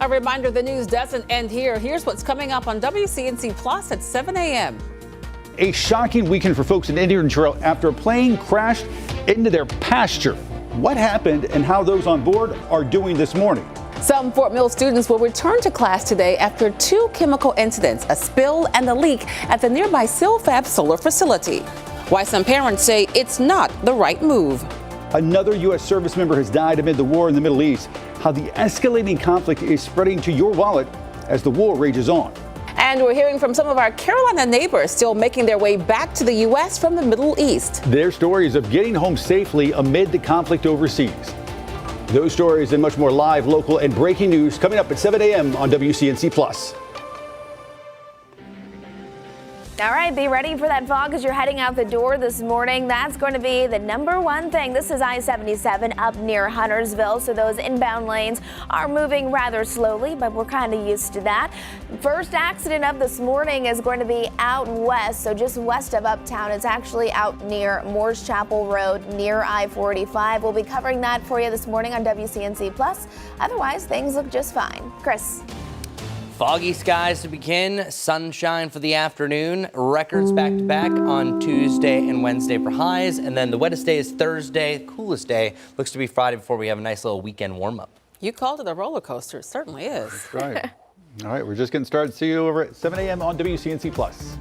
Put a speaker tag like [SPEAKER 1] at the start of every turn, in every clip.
[SPEAKER 1] A reminder, the news doesn't end here. Here's what's coming up on WCNC Plus at 7 a.m.
[SPEAKER 2] A shocking weekend for folks in Indian Trail after a plane crashed into their pasture. What happened and how those on board are doing this morning.
[SPEAKER 1] Some Fort Mill students will return to class today after two chemical incidents, a spill and a leak at the nearby Silfab solar facility. Why some parents say it's not the right move.
[SPEAKER 2] Another U.S. service member has died amid the war in the Middle East. How the escalating conflict is spreading to your wallet as the war rages on.
[SPEAKER 1] And we're hearing from some of our Carolina neighbors still making their way back to the U.S. from the Middle East.
[SPEAKER 2] Their stories of getting home safely amid the conflict overseas. Those stories and much more live, local, and breaking news coming up at 7 a.m. on WCNC Plus.
[SPEAKER 3] All right, be ready for that fog as you're heading out the door this morning. That's going to be the #1 thing. This is I-77 up near Huntersville, so those inbound lanes are moving rather slowly, but we're kind of used to that. First accident of this morning is going to be out west, so just west of Uptown. It's actually out near Moores Chapel Road near I-45. We'll be covering that for you this morning on WCNC Plus. Otherwise, things look just fine. Chris.
[SPEAKER 4] Foggy skies to begin, sunshine for the afternoon, records back-to-back on Tuesday and Wednesday for highs, and then the wettest day is Thursday, coolest day looks to be Friday before we have a nice little weekend warm-up.
[SPEAKER 1] You called it a roller coaster. It certainly is.
[SPEAKER 2] That's right. All right, we're just getting started. See you over at 7 a.m. on WCNC Plus.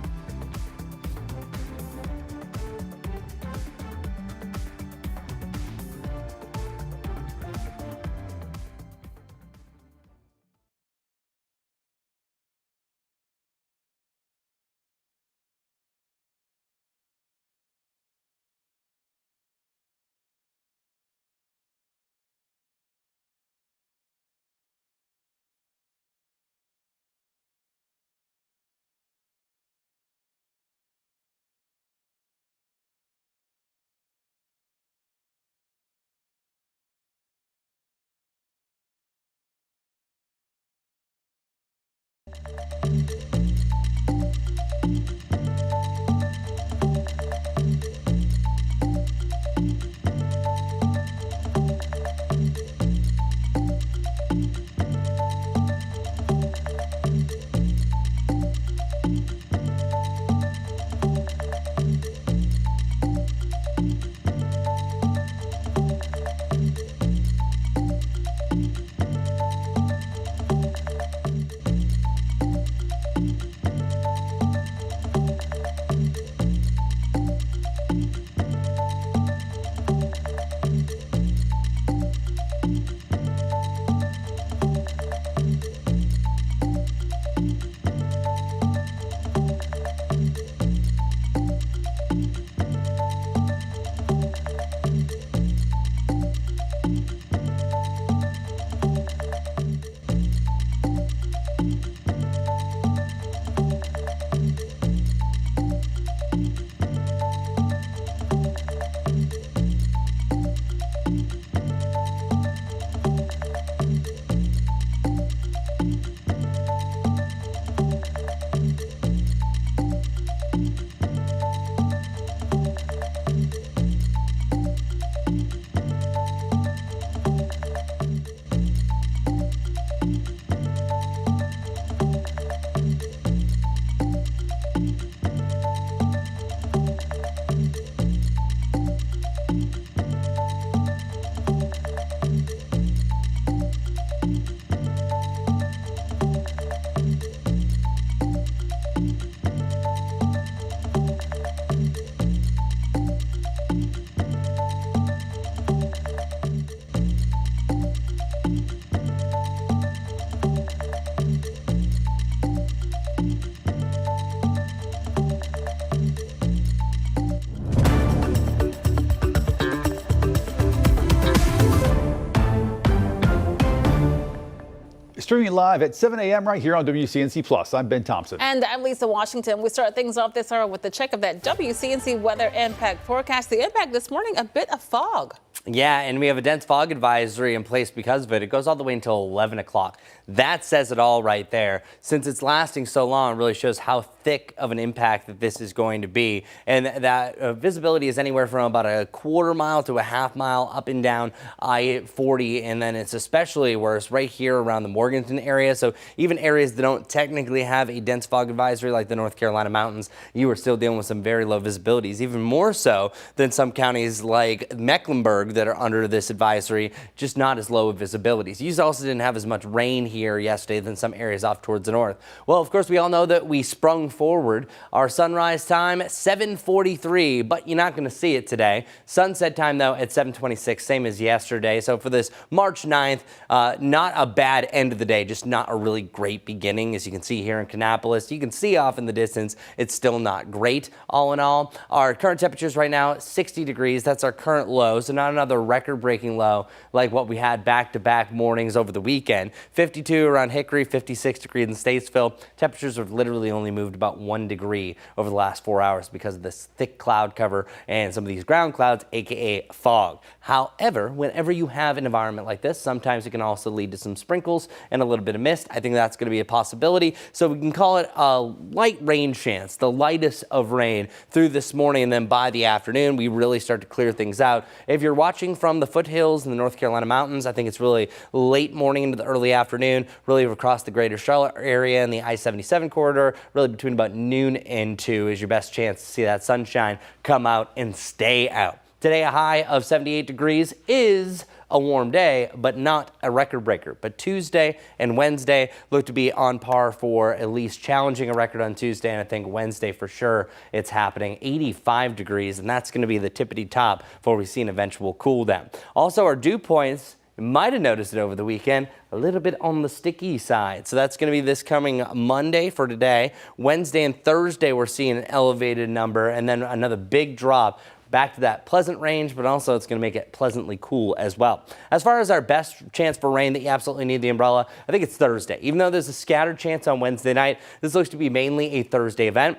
[SPEAKER 2] Streaming live at 7 a.m. right here on WCNC Plus. I'm Ben Thompson.
[SPEAKER 1] And I'm Lisa Washington. We start things off this hour with the check of that WCNC weather impact forecast. The impact this morning, a bit of fog.
[SPEAKER 4] Yeah, and we have a dense fog advisory in place because of it. It goes all the way until 11 o'clock. That says it all right there. Since it's lasting so long, it really shows how thick of an impact that this is going to be. And that visibility is anywhere from about a quarter mile to a half mile up and down I-40. And then it's especially worse right here around the Morganton area. So even areas that don't technically have a dense fog advisory like the North Carolina mountains, you are still dealing with some very low visibilities, even more so than some counties like Mecklenburg that are under this advisory, just not as low of visibilities. You also didn't have as much rain here yesterday than some areas off towards the north. Well, of course, we all know that we sprung forward. Our sunrise time, 7:43, but you're not going to see it today. Sunset time, though, at 7:26, same as yesterday. So for this March 9th, not a bad end of the day, just not a really great beginning. As you can see here in Kannapolis, you can see off in the distance, it's still not great. All in all, our current temperatures right now, 60 degrees. That's our current low, so not another record-breaking low like what we had back-to-back mornings over the weekend. 52 around Hickory, 56 degrees in Statesville. Temperatures have literally only moved about 1 degree over the last 4 hours because of this thick cloud cover and some of these ground clouds, aka fog. However, whenever you have an environment like this, sometimes it can also lead to some sprinkles and a little bit of mist. I think that's going to be a possibility. So we can call it a light rain chance, the lightest of rain through this morning, and then by the afternoon, we really start to clear things out. If you're watching from the foothills in the North Carolina mountains, I think it's really late morning into the early afternoon, really across the greater Charlotte area and the I-77 corridor, really between about noon and 2 is your best chance to see that sunshine come out and stay out. Today, a high of 78 degrees is a warm day, but not a record breaker. But Tuesday and Wednesday look to be on par for at least challenging a record on Tuesday, and I think Wednesday for sure it's happening. 85 degrees, and that's going to be the tippity top before we see an eventual cool down. Also, our dew points, you might have noticed it over the weekend, a little bit on the sticky side. So that's going to be this coming Monday for today. Wednesday and Thursday, we're seeing an elevated number, and then another big drop back to that pleasant range, but also it's going to make it pleasantly cool as well. As far as our best chance for rain that you absolutely need the umbrella, I think it's Thursday. Even though there's a scattered chance on Wednesday night, this looks to be mainly a Thursday event.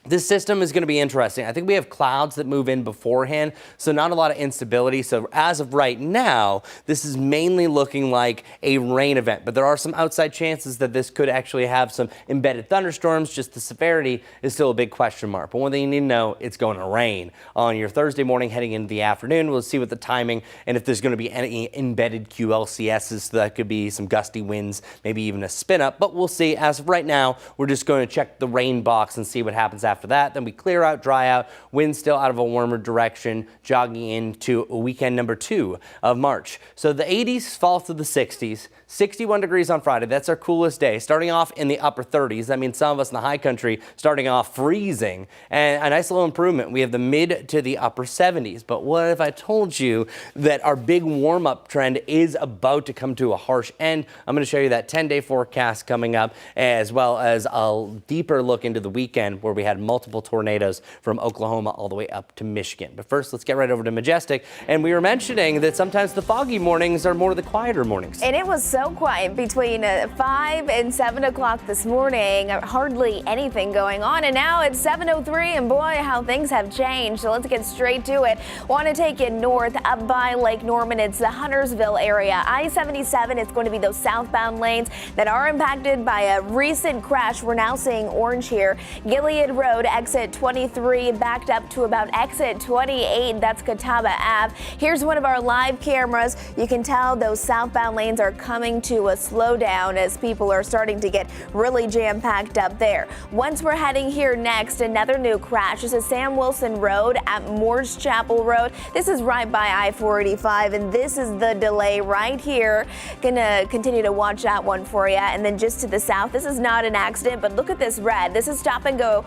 [SPEAKER 4] This system is going to be interesting. I think we have clouds that move in beforehand, so not a lot of instability. So as of right now, this is mainly looking like a rain event, but there are some outside chances that this could actually have some embedded thunderstorms. Just the severity is still a big question mark. But one thing you need to know, it's going to rain on your Thursday morning heading into the afternoon. We'll see what the timing and if there's going to be any embedded QLCSs. So that could be some gusty winds, maybe even a spin up, but we'll see. As of right now, we're just going to check the rain box and see what happens after that. Then we clear out, dry out, wind still out of a warmer direction, jogging into weekend number 2 of March. So the 80s fall to the 60s. 61 degrees on Friday. That's our coolest day. Starting off in the upper 30s. That means some of us in the high country starting off freezing. And a nice little improvement. We have the mid to the upper 70s. But what if I told you that our big warm-up trend is about to come to a harsh end? I'm going to show you that 10-day forecast coming up, as well as a deeper look into the weekend where we had multiple tornadoes from Oklahoma all the way up to Michigan. But first, let's get right over to Majestic. And we were mentioning that sometimes the foggy mornings are more the quieter mornings.
[SPEAKER 3] And it was so quiet between 5 and 7 o'clock this morning. Hardly anything going on. And now it's 7:03, and boy, how things have changed. So let's get straight to it. Want to take it north up by Lake Norman. It's the Huntersville area. I-77, it's going to be those southbound lanes that are impacted by a recent crash. We're now seeing orange here. Gilead Road, exit 23, backed up to about exit 28. That's Catawba Ave. Here's one of our live cameras. You can tell those southbound lanes are coming to a slowdown as people are starting to get really jam-packed up there. Once we're heading here next, another new crash. This is Sam Wilson Road at Moore's Chapel Road. This is right by I-485, and this is the delay right here. Gonna continue to watch that one for you. And then just to the south, this is not an accident, but look at this red. This is stop and go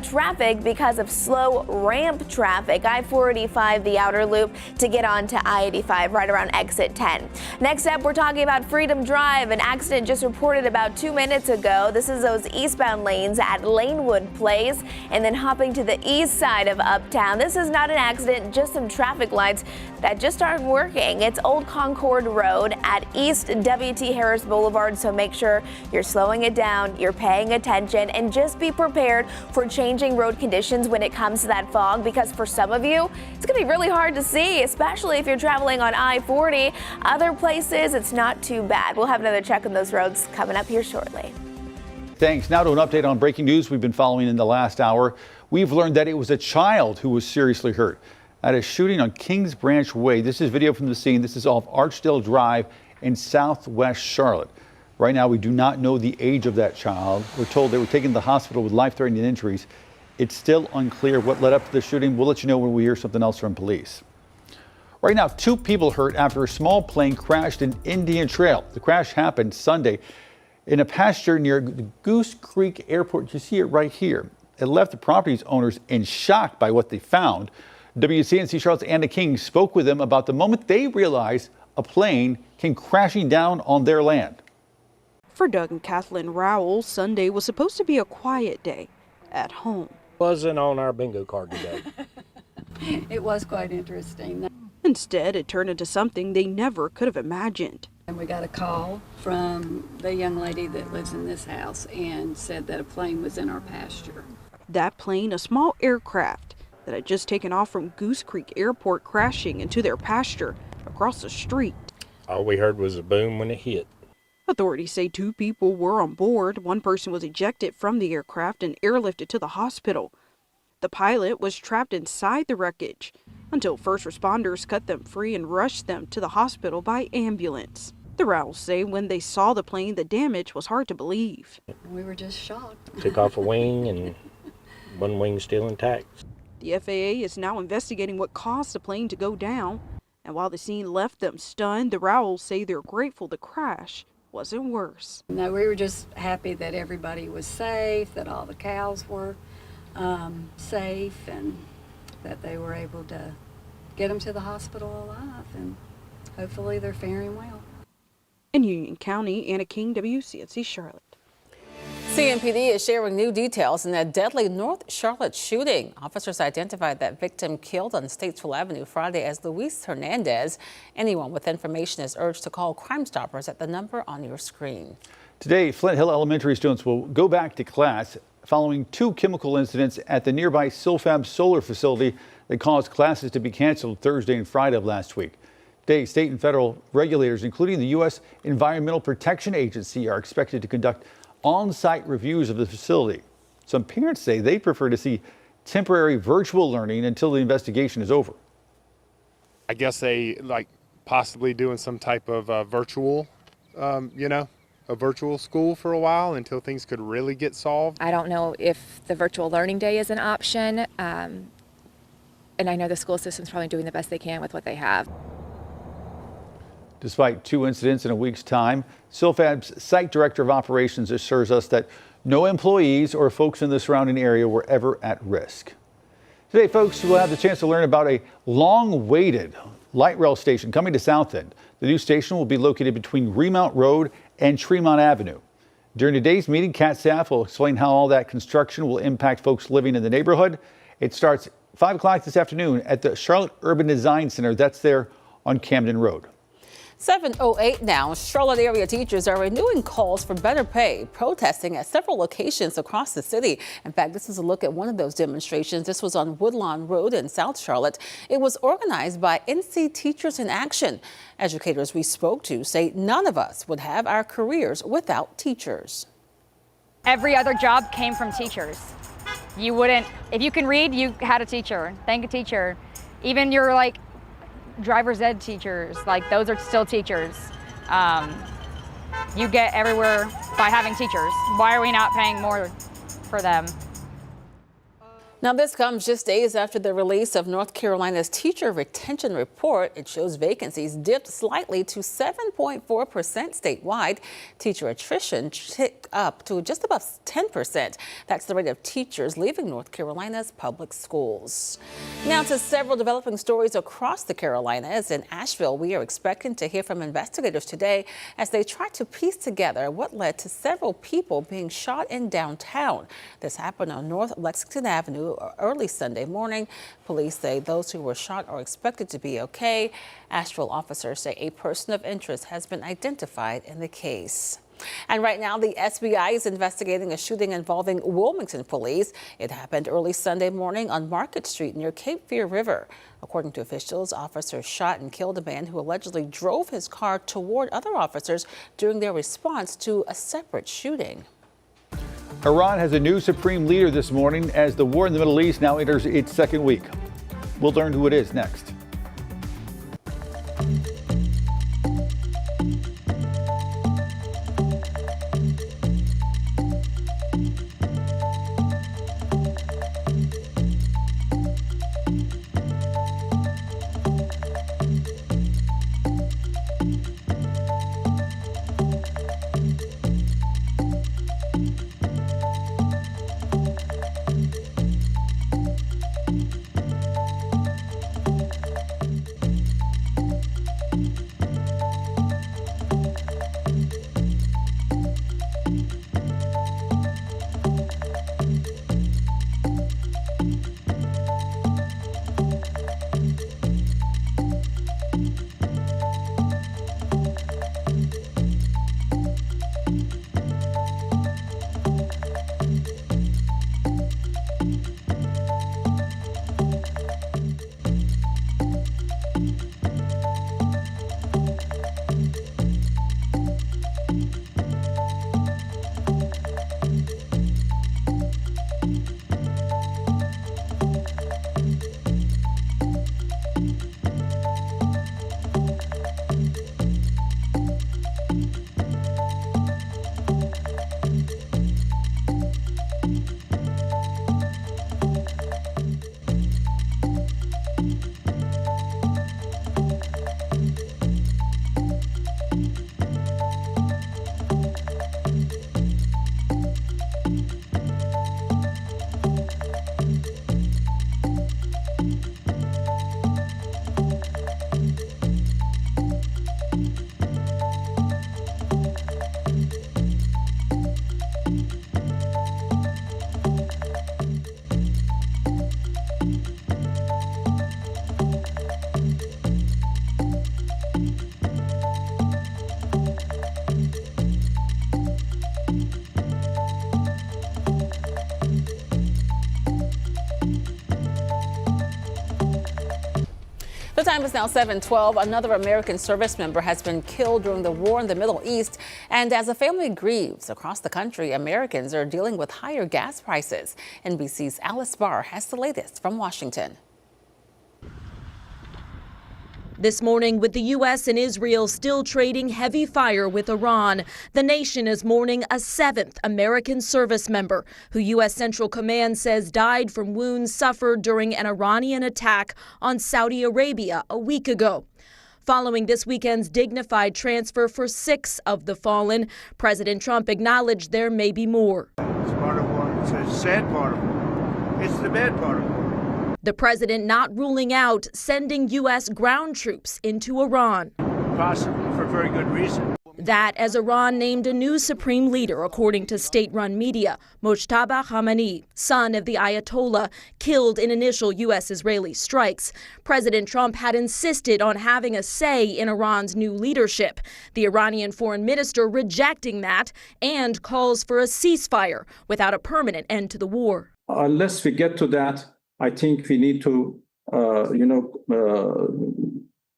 [SPEAKER 3] traffic because of slow ramp traffic. I-485, the outer loop to get on to I-85 right around exit 10. Next up, we're talking about Freedom Drive. An accident just reported about 2 minutes ago. This is those eastbound lanes at Lanewood Place, and then hopping to the east side of Uptown. This is not an accident, just some traffic lights that just aren't working. It's Old Concord Road at East W.T. Harris Boulevard, so make sure you're slowing it down, you're paying attention, and just be prepared for changing road conditions when it comes to that fog, because for some of you, it's going to be really hard to see, especially if you're traveling on I-40. Other places, it's not too bad. We'll have another check on those roads coming up here shortly.
[SPEAKER 2] Thanks. Now to an update on breaking news we've been following in the last hour. We've learned that it was a child who was seriously hurt at a shooting on Kings Branch Way. This is video from the scene. This is off Archdale Drive in southwest Charlotte. Right now, we do not know the age of that child. We're told they were taken to the hospital with life-threatening injuries. It's still unclear what led up to the shooting. We'll let you know when we hear something else from police. Right now, 2 people hurt after a small plane crashed in Indian Trail. The crash happened Sunday in a pasture near the Goose Creek Airport. You see it right here. It left the property's owners in shock by what they found. WCNC Charlotte's Anna King spoke with them about the moment they realized a plane came crashing down on their land.
[SPEAKER 5] For Doug and Kathleen Rowell, Sunday was supposed to be a quiet day at home.
[SPEAKER 6] Wasn't on our bingo card today.
[SPEAKER 7] It was quite interesting.
[SPEAKER 5] Instead, it turned into something they never could have imagined.
[SPEAKER 7] And we got a call from the young lady that lives in this house and said that a plane was in our pasture.
[SPEAKER 5] That plane, a small aircraft that had just taken off from Goose Creek Airport, crashing into their pasture across the street.
[SPEAKER 6] All we heard was a boom when it hit.
[SPEAKER 5] Authorities say 2 people were on board. One person was ejected from the aircraft and airlifted to the hospital. The pilot was trapped inside the wreckage until first responders cut them free and rushed them to the hospital by ambulance. The Rowells say when they saw the plane, the damage was hard to believe.
[SPEAKER 7] We were just shocked.
[SPEAKER 6] Took off a wing and one wing still intact.
[SPEAKER 5] The FAA is now investigating what caused the plane to go down. And while the scene left them stunned, the Rowells say they're grateful the crash wasn't worse.
[SPEAKER 7] No, we were just happy that everybody was safe, that all the cows were safe, and that they were able to get them to the hospital alive, and hopefully they're faring well.
[SPEAKER 5] In Union County, Anna King, WCNC Charlotte.
[SPEAKER 1] CMPD is sharing new details in that deadly North Charlotte shooting. Officers identified that victim killed on Statesville Avenue Friday as Luis Hernandez. Anyone with information is urged to call Crime Stoppers at the number on your screen.
[SPEAKER 2] Today, Flint Hill Elementary students will go back to class following 2 chemical incidents at the nearby Silfab solar facility that caused classes to be canceled Thursday and Friday of last week. Today, state and federal regulators, including the U.S. Environmental Protection Agency, are expected to conduct on-site reviews of the facility. Some parents say they prefer to see temporary virtual learning until the investigation is over.
[SPEAKER 8] I guess they like possibly doing some type of virtual, a virtual school for a while until things could really get solved.
[SPEAKER 9] I don't know if the virtual learning day is an option, and I know the school system's probably doing the best they can with what they have.
[SPEAKER 2] Despite 2 incidents in a week's time, Silfab's site director of operations assures us that no employees or folks in the surrounding area were ever at risk. Today, folks, will have the chance to learn about a long-awaited light rail station coming to South End. The new station will be located between Remount Road and Tremont Avenue. During today's meeting, CAT staff will explain how all that construction will impact folks living in the neighborhood. It starts 5 o'clock this afternoon at the Charlotte Urban Design Center. That's there on Camden Road.
[SPEAKER 1] 7:08 now. Charlotte area teachers are renewing calls for better pay, protesting at several locations across the city. In fact, this is a look at one of those demonstrations. This was on Woodlawn Road in South Charlotte. It was organized by NC Teachers in Action. Educators we spoke to say none of us would have our careers without teachers.
[SPEAKER 10] Every other job came from teachers. You wouldn't, if you can read, you had a teacher. Thank a teacher. Even your driver's ed teachers, those are still teachers. You get everywhere by having teachers. Why are we not paying more for them?
[SPEAKER 1] Now, this comes just days after the release of North Carolina's teacher retention report. It shows vacancies dipped slightly to 7.4% statewide. Teacher attrition ticked up to just above 10%. That's the rate of teachers leaving North Carolina's public schools. Now to several developing stories across the Carolinas. In Asheville, we are expecting to hear from investigators today as they try to piece together what led to several people being shot in downtown. This happened on North Lexington Avenue early Sunday morning. Police say those who were shot are expected to be okay. Asheville officers say a person of interest has been identified in the case. And right now, the SBI is investigating a shooting involving Wilmington police. It happened early Sunday morning on Market Street near Cape Fear River. According to officials, officers shot and killed a man who allegedly drove his car toward other officers during their response to a separate shooting.
[SPEAKER 2] Iran has a new supreme leader this morning as the war in the Middle East now enters its second week. We'll learn who it is next.
[SPEAKER 1] The time is now 7:12. Another American service member has been killed during the war in the Middle East. And as a family grieves across the country, Americans are dealing with higher gas prices. NBC's Alice Barr has the latest from Washington.
[SPEAKER 11] This morning, with the U.S. and Israel still trading heavy fire with Iran, the nation is mourning a 7th American service member who U.S. Central Command says died from wounds suffered during an Iranian attack on Saudi Arabia a week ago. Following this weekend's dignified transfer for 6 of the fallen, President Trump acknowledged there may be more.
[SPEAKER 12] It's part of war. It's a sad part of war. It's the bad part of war.
[SPEAKER 11] The president not ruling out sending U.S. ground troops into Iran.
[SPEAKER 12] Possibly, for very good reason.
[SPEAKER 11] That as Iran named a new supreme leader, according to state-run media, Mojtaba Khamenei, son of the Ayatollah, killed in initial U.S.-Israeli strikes. President Trump had insisted on having a say in Iran's new leadership. The Iranian foreign minister rejecting that and calls for a ceasefire without a permanent end to the war.
[SPEAKER 13] Unless we get to that, I think we need to,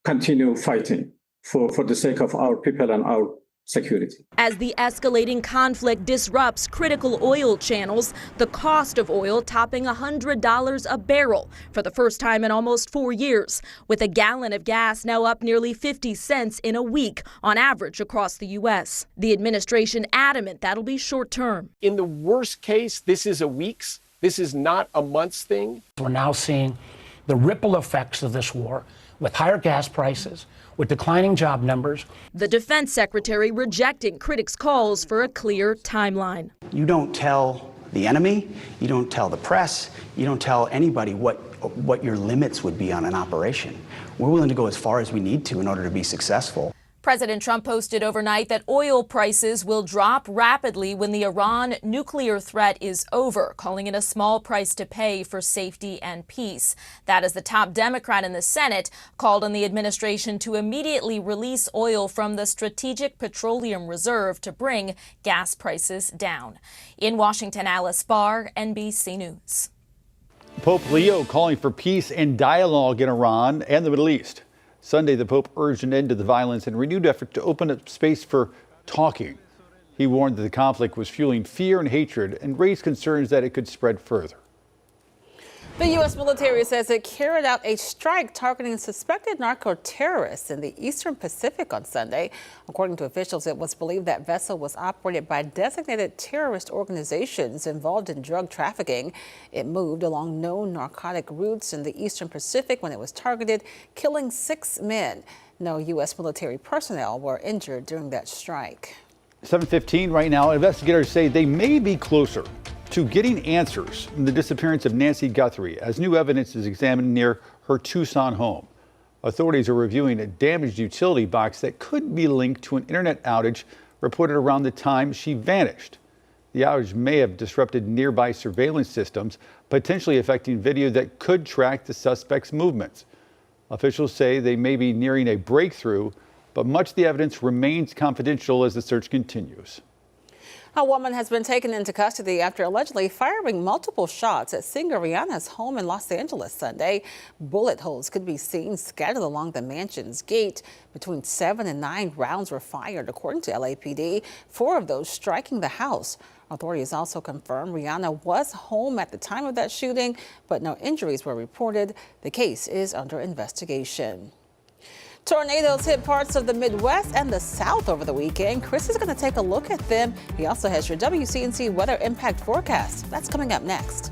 [SPEAKER 13] continue fighting for the sake of our people and our security.
[SPEAKER 11] As the escalating conflict disrupts critical oil channels, the cost of oil topping $100 a barrel for the first time in almost 4 years, with a gallon of gas now up nearly 50 cents in a week on average across the U.S. The administration adamant that'll be short term.
[SPEAKER 14] In the worst case, this is a week's. This is not a month's thing.
[SPEAKER 15] We're now seeing the ripple effects of this war with higher gas prices, with declining job numbers.
[SPEAKER 11] The defense secretary rejecting critics' calls for a clear timeline.
[SPEAKER 16] You don't tell the enemy, you don't tell the press, you don't tell anybody what your limits would be on an operation. We're willing to go as far as we need to in order to be successful.
[SPEAKER 11] President Trump posted overnight that oil prices will drop rapidly when the Iran nuclear threat is over, calling it a small price to pay for safety and peace. That as the top Democrat in the Senate called on the administration to immediately release oil from the Strategic Petroleum Reserve to bring gas prices down. In Washington, Alice Barr, NBC News.
[SPEAKER 2] Pope Leo calling for peace and dialogue in Iran and the Middle East. Sunday, the Pope urged an end to the violence and renewed effort to open up space for talking. He warned that the conflict was fueling fear and hatred and raised concerns that it could spread further.
[SPEAKER 1] The U.S. military says it carried out a strike targeting suspected narco-terrorists in the Eastern Pacific on Sunday. According to officials, it was believed that vessel was operated by designated terrorist organizations involved in drug trafficking. It moved along known narcotic routes in the Eastern Pacific when it was targeted, killing 6 men. No U.S. military personnel were injured during that strike.
[SPEAKER 2] 7:15 right now. Investigators say they may be closer to getting answers in the disappearance of Nancy Guthrie as new evidence is examined near her Tucson home. Authorities are reviewing a damaged utility box that could be linked to an internet outage reported around the time she vanished. The outage may have disrupted nearby surveillance systems, potentially affecting video that could track the suspect's movements. Officials say they may be nearing a breakthrough, but much of the evidence remains confidential as the search continues.
[SPEAKER 1] A woman has been taken into custody after allegedly firing multiple shots at singer Rihanna's home in Los Angeles Sunday. Bullet holes could be seen scattered along the mansion's gate. Between 7 and 9 rounds were fired, according to LAPD, 4 of those striking the house. Authorities also confirmed Rihanna was home at the time of that shooting, but no injuries were reported. The case is under investigation. Tornadoes hit parts of the Midwest and the South over the weekend. Chris is going to take a look at them. He also has your WCNC weather impact forecast. That's coming up next.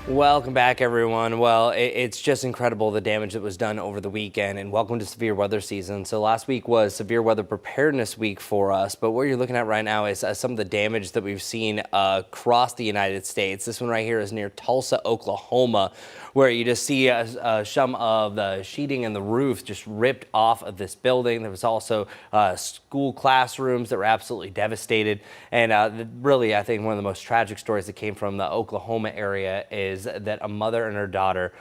[SPEAKER 4] Welcome back, everyone. Well, it's just incredible the damage that was done over the weekend, and welcome to severe weather season. So last week was severe weather preparedness week for us, but what you're looking at right now is some of the damage that we've seen across the United States. This one right here is near Tulsa, Oklahoma, where you just see some of the sheeting and the roof just ripped off of this building. There was also school classrooms that were absolutely devastated. And really, I think one of the most tragic stories that came from the Oklahoma area is is that a mother and her daughter,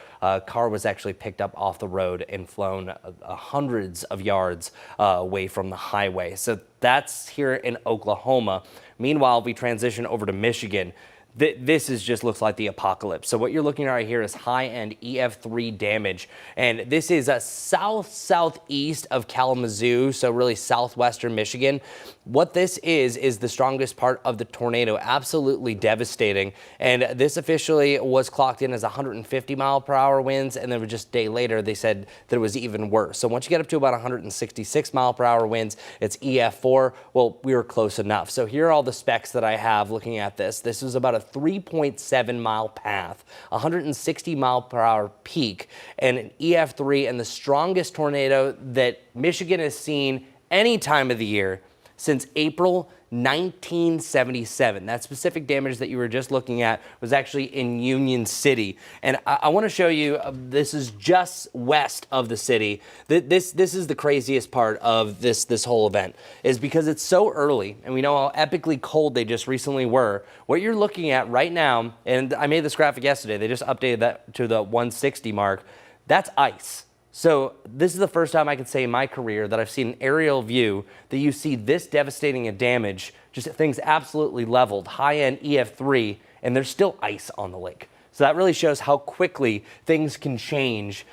[SPEAKER 4] car was actually picked up off the road and flown hundreds of yards away from the highway. So that's here in Oklahoma. Meanwhile, we transition over to Michigan. This just looks like the apocalypse. So what you're looking at right here is high-end EF3 damage, and this is southeast of Kalamazoo, so really southwestern Michigan. What this is the strongest part of the tornado, absolutely devastating. And this officially was clocked in as 150 mile per hour winds, and then just a day later they said that it was even worse. So once you get up to about 166 mile per hour winds, it's EF4. Well, we were close enough. So here are all the specs that I have looking at this. This is about a 3.7 mile path, 160 mile per hour peak, and an EF3, and the strongest tornado that Michigan has seen any time of the year since April 1977. That specific damage that you were just looking at was actually in Union City. And I want to show you, this is just west of the city. This is the craziest part of this whole event, is because it's so early and we know how epically cold they just recently were. What you're looking at right now, and I made this graphic yesterday, they just updated that to the 160 mark, that's ice. So this is the first time I can say in my career that I've seen an aerial view that you see this devastating a damage, just things absolutely leveled, high-end EF3, and there's still ice on the lake. So that really shows how quickly things can change,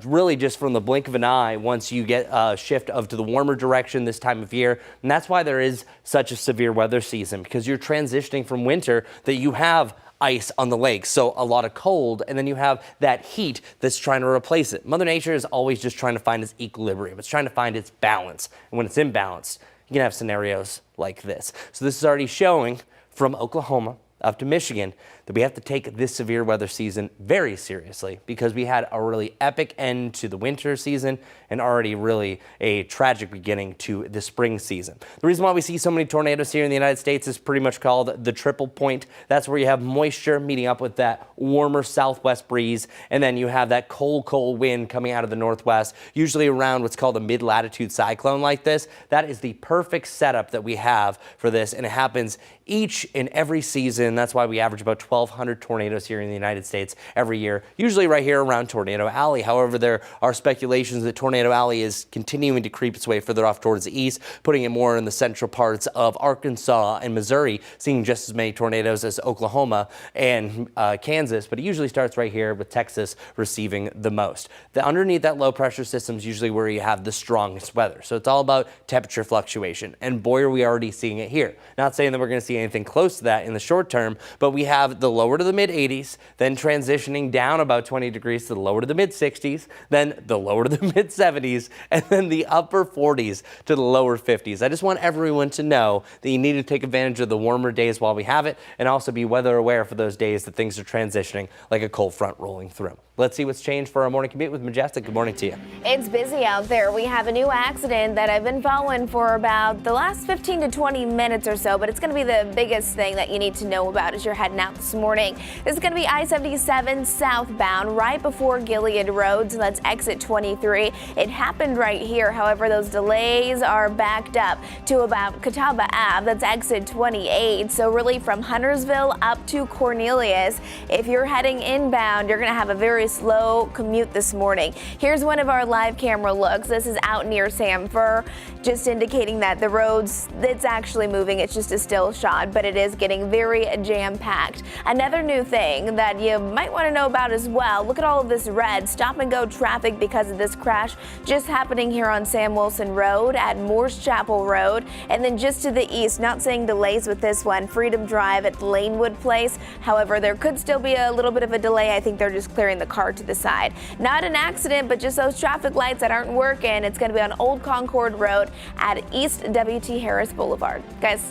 [SPEAKER 4] really just from the blink of an eye once you get a shift to the warmer direction this time of year. And that's why there is such a severe weather season, because you're transitioning from winter that you have ice on the lake, so a lot of cold, and then you have that heat that's trying to replace it. Mother Nature is always just trying to find its equilibrium. It's trying to find its balance. And when it's imbalanced, you can have scenarios like this. So this is already showing from Oklahoma up to Michigan that we have to take this severe weather season very seriously, because we had a really epic end to the winter season and already really a tragic beginning to the spring season. The reason why we see so many tornadoes here in the United States is pretty much called the triple point. That's where you have moisture meeting up with that warmer southwest breeze, and then you have that cold wind coming out of the northwest, usually around what's called a mid-latitude cyclone like this. That is the perfect setup that we have for this, and it happens each and every season. That's why we average about 1,200 tornadoes here in the United States every year, usually right here around Tornado Alley. However, there are speculations that Tornado Alley is continuing to creep its way further off towards the east, putting it more in the central parts of Arkansas and Missouri, seeing just as many tornadoes as Oklahoma and Kansas, but it usually starts right here with Texas receiving the most. Underneath that low pressure system is usually where you have the strongest weather. So it's all about temperature fluctuation, and boy, are we already seeing it here. Not saying that we're going to see anything close to that in the short term, but we have the lower to the mid 80s, then transitioning down about 20 degrees to the lower to the mid 60s, then the lower to the mid 70s, and then the upper 40s to the lower 50s. I just want everyone to know that you need to take advantage of the warmer days while we have it, and also be weather aware for those days that things are transitioning like a cold front rolling through. Let's see what's changed for our morning commute with Majestic. Good morning to you.
[SPEAKER 3] It's busy out there. We have a new accident that I've been following for about the last 15 to 20 minutes or so, but it's going to be the biggest thing that you need to know about as you're heading out this morning. This is going to be I-77 southbound right before Gilead Road, so that's exit 23. It happened right here. However, those delays are backed up to about Catawba Ave. That's exit 28. So really from Huntersville up to Cornelius, if you're heading inbound, you're going to have a very slow commute this morning. Here's one of our live camera looks. This is out near Samford, just indicating that the roads, it's actually moving. It's just a still shot, but it is getting very jam-packed. Another new thing that you might want to know about as well, look at all of this red stop and go traffic because of this crash just happening here on Sam Wilson Road at Morse Chapel Road, and then just to the east, not saying delays with this one, Freedom Drive at Lanewood Place. However, there could still be a little bit of a delay. I think they're just clearing the car to the side. Not an accident, but just those traffic lights that aren't working. It's going to be on Old Concord Road at East W.T. Harris Boulevard. Guys.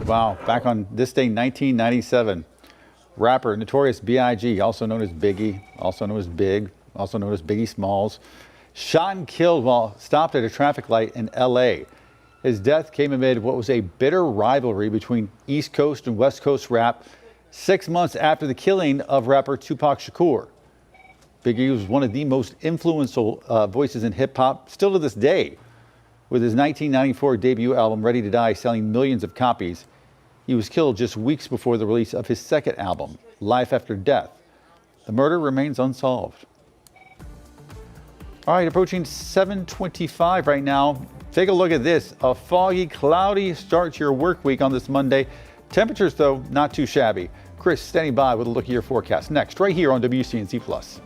[SPEAKER 2] Wow, back on this day, 1997, rapper Notorious B.I.G., also known as Biggie, also known as Big, also known as Biggie Smalls, shot and killed while stopped at a traffic light in L.A. His death came amid what was a bitter rivalry between East Coast and West Coast rap 6 months after the killing of rapper Tupac Shakur. Biggie was one of the most influential voices in hip-hop, still to this day. With his 1994 debut album, Ready to Die, selling millions of copies, he was killed just weeks before the release of his second album. life after death. The murder remains unsolved. All right, approaching 7:25 right now. Take a look at this. A foggy, cloudy start to your work week on this Monday. Temperatures, though, not too shabby. Chris standing by with a look at your forecast next, right here on WCNC Plus.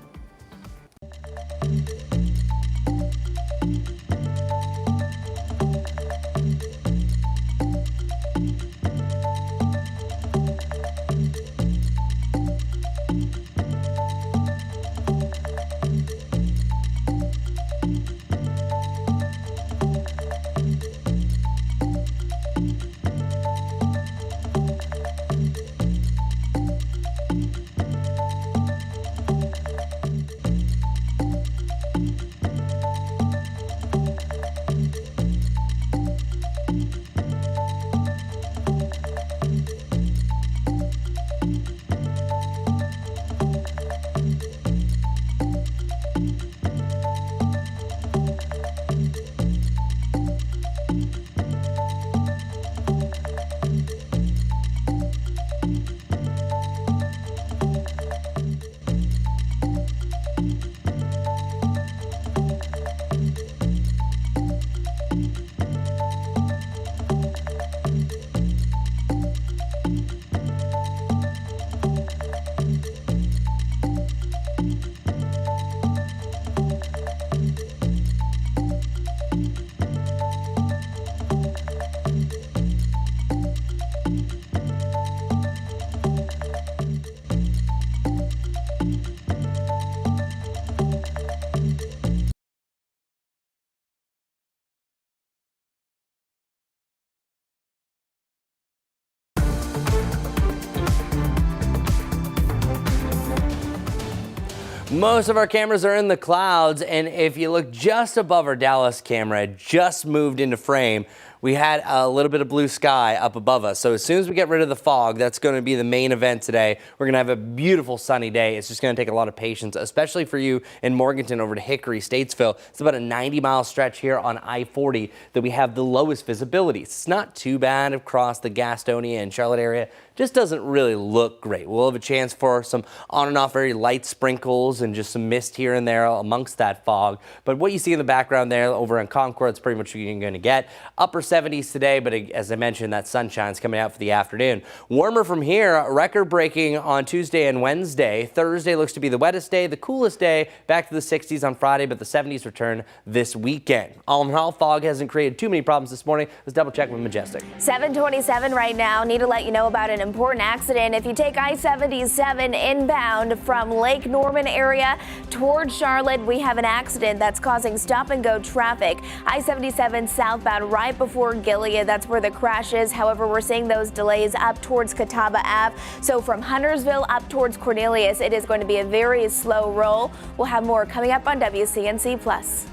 [SPEAKER 4] Most of our cameras are in the clouds, and if you look just above our Dallas camera, it just moved into frame. We had a little bit of blue sky up above us. So as soon as we get rid of the fog, that's going to be the main event today. We're going to have a beautiful sunny day. It's just going to take a lot of patience, especially for you in Morganton over to Hickory, Statesville. It's about a 90-mile stretch here on I-40 that we have the lowest visibility. It's not too bad across the Gastonia and Charlotte area. Just doesn't really look great. We'll have a chance for some on and off very light sprinkles and just some mist here and there amongst that fog. But what you see in the background there over in Concord is pretty much what you're going to get. Upper 70s today, but as I mentioned, that sunshine's coming out for the afternoon. Warmer from here, record breaking on Tuesday and Wednesday. Thursday looks to be the wettest day, the coolest day, back to the 60s on Friday, but the 70s return this weekend. All in all, fog hasn't created too many problems this morning. Let's double check with Majestic.
[SPEAKER 3] 7:27 right now. Need to let you know about an important accident. If you take I-77 inbound from Lake Norman area towards Charlotte, we have an accident that's causing stop and go traffic. I-77 southbound right before Gilead. That's where the crash is. However, we're seeing those delays up towards Catawba Ave. So from Huntersville up towards Cornelius, it is going to be a very slow roll. We'll have more coming up on WCNC Plus.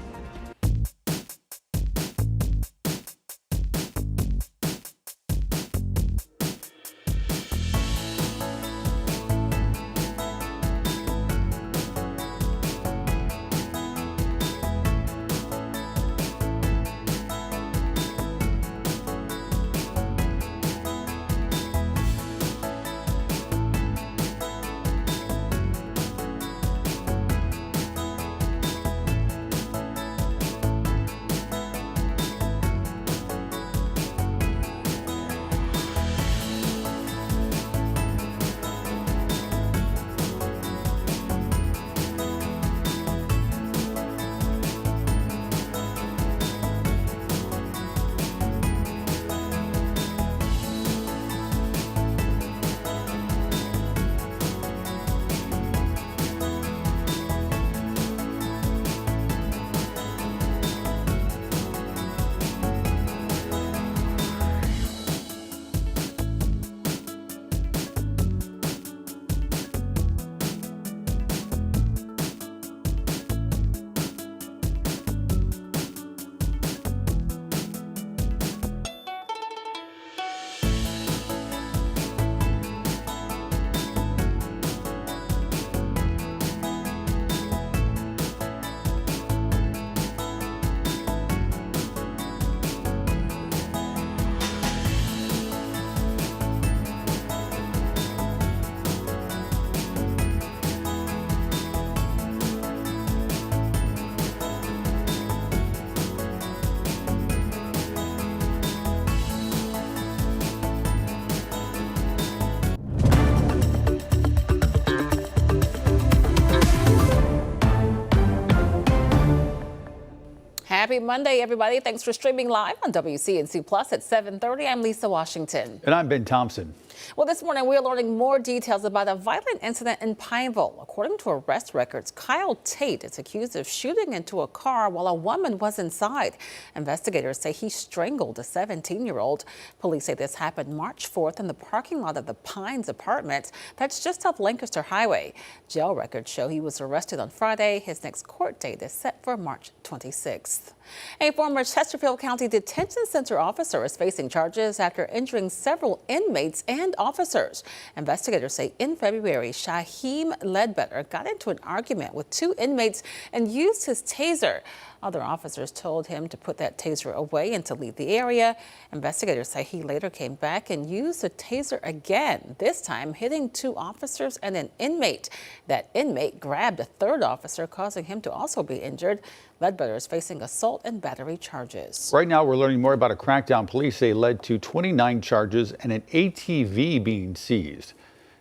[SPEAKER 1] Happy Monday, everybody. Thanks for streaming live on WCNC Plus at 7:30. I'm Lisa Washington.
[SPEAKER 2] And I'm Ben Thompson.
[SPEAKER 1] Well, this morning we're learning more details about a violent incident in Pineville. According to arrest records, Kyle Tate is accused of shooting into a car while a woman was inside. Investigators say he strangled a 17-year-old. Police say this happened March 4th in the parking lot of the Pines Apartments. That's just off Lancaster Highway. Jail records show he was arrested on Friday. His next court date is set for March 26th. A former Chesterfield County Detention Center officer is facing charges after injuring several inmates and officers. Investigators say in February, Shaheem Ledbetter got into an argument with 2 inmates and used his taser. Other officers told him to put that taser away and to leave the area. Investigators say he later came back and used the taser again, this time hitting 2 officers and an inmate. That inmate grabbed a 3rd officer, causing him to also be injured. Ledbetter is facing assault and battery charges.
[SPEAKER 2] Right now, we're learning more about a crackdown police say led to 29 charges and an ATV being seized.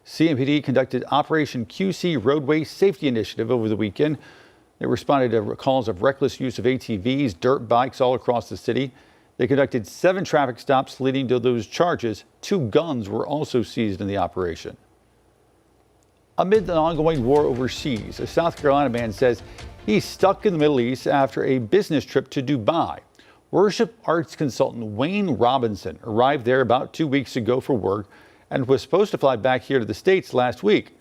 [SPEAKER 2] CMPD conducted Operation QC Roadway Safety Initiative over the weekend. They responded to calls of reckless use of ATVs, dirt bikes all across the city. They conducted 7 traffic stops leading to those charges. 2 guns were also seized in the operation. Amid the ongoing war overseas, a South Carolina man says he's stuck in the Middle East after a business trip to Dubai. Worship arts consultant Wayne Robinson arrived there about 2 weeks ago for work and was supposed to fly back here to the States last week.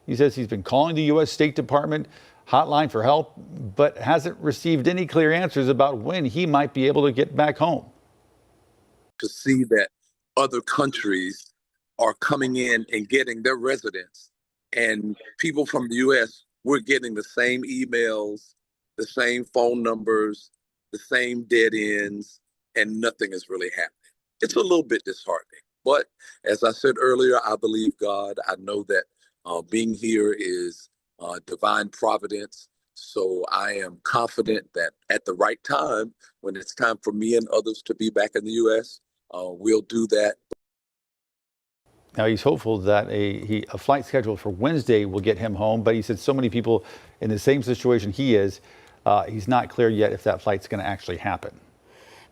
[SPEAKER 2] He says he's been calling the U.S. State Department hotline for help, but hasn't received any clear answers about when he might be able to get back home.
[SPEAKER 17] To see that other countries are coming in and getting their residents, and people from the U.S., we're getting the same emails, the same phone numbers, the same dead ends, and nothing is really happening. It's a little bit disheartening. But as I said earlier, I believe God. I know that being here is divine providence. So I am confident that at the right time, when it's time for me and others to be back in the U.S., we'll do that.
[SPEAKER 2] Now, he's hopeful that a flight scheduled for Wednesday will get him home, but he said so many people in the same situation he is, he's not clear yet if that flight's going to actually happen.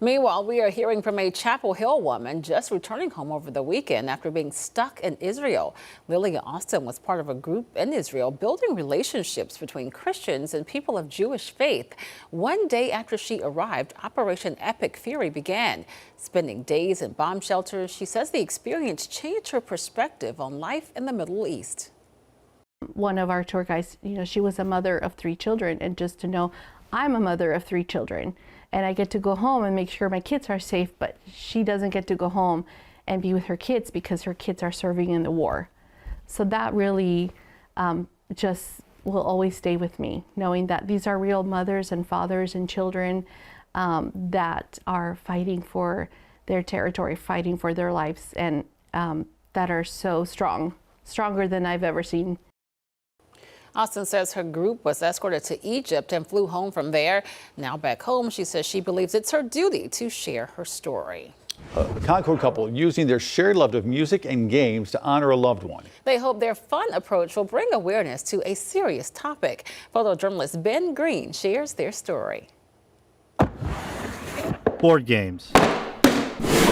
[SPEAKER 1] Meanwhile, we are hearing from a Chapel Hill woman just returning home over the weekend after being stuck in Israel. Lilia Austin was part of a group in Israel building relationships between Christians and people of Jewish faith. One day after she arrived, Operation Epic Fury began. Spending days in bomb shelters, she says the experience changed her perspective on life in the Middle East.
[SPEAKER 18] One of our tour guides, she was a mother of 3 children, and just to know I'm a mother of 3 children. And I get to go home and make sure my kids are safe, but she doesn't get to go home and be with her kids because her kids are serving in the war. So that really just will always stay with me, knowing that these are real mothers and fathers and children that are fighting for their territory, fighting for their lives, and that are so strong, stronger than I've ever seen.
[SPEAKER 1] Austin says her group was escorted to Egypt and flew home from there. Now back home, she says she believes it's her duty to share her story.
[SPEAKER 2] A Concord couple using their shared love of music and games to honor a loved one.
[SPEAKER 1] They hope their fun approach will bring awareness to a serious topic. Photojournalist Ben Green shares their story.
[SPEAKER 19] Board games.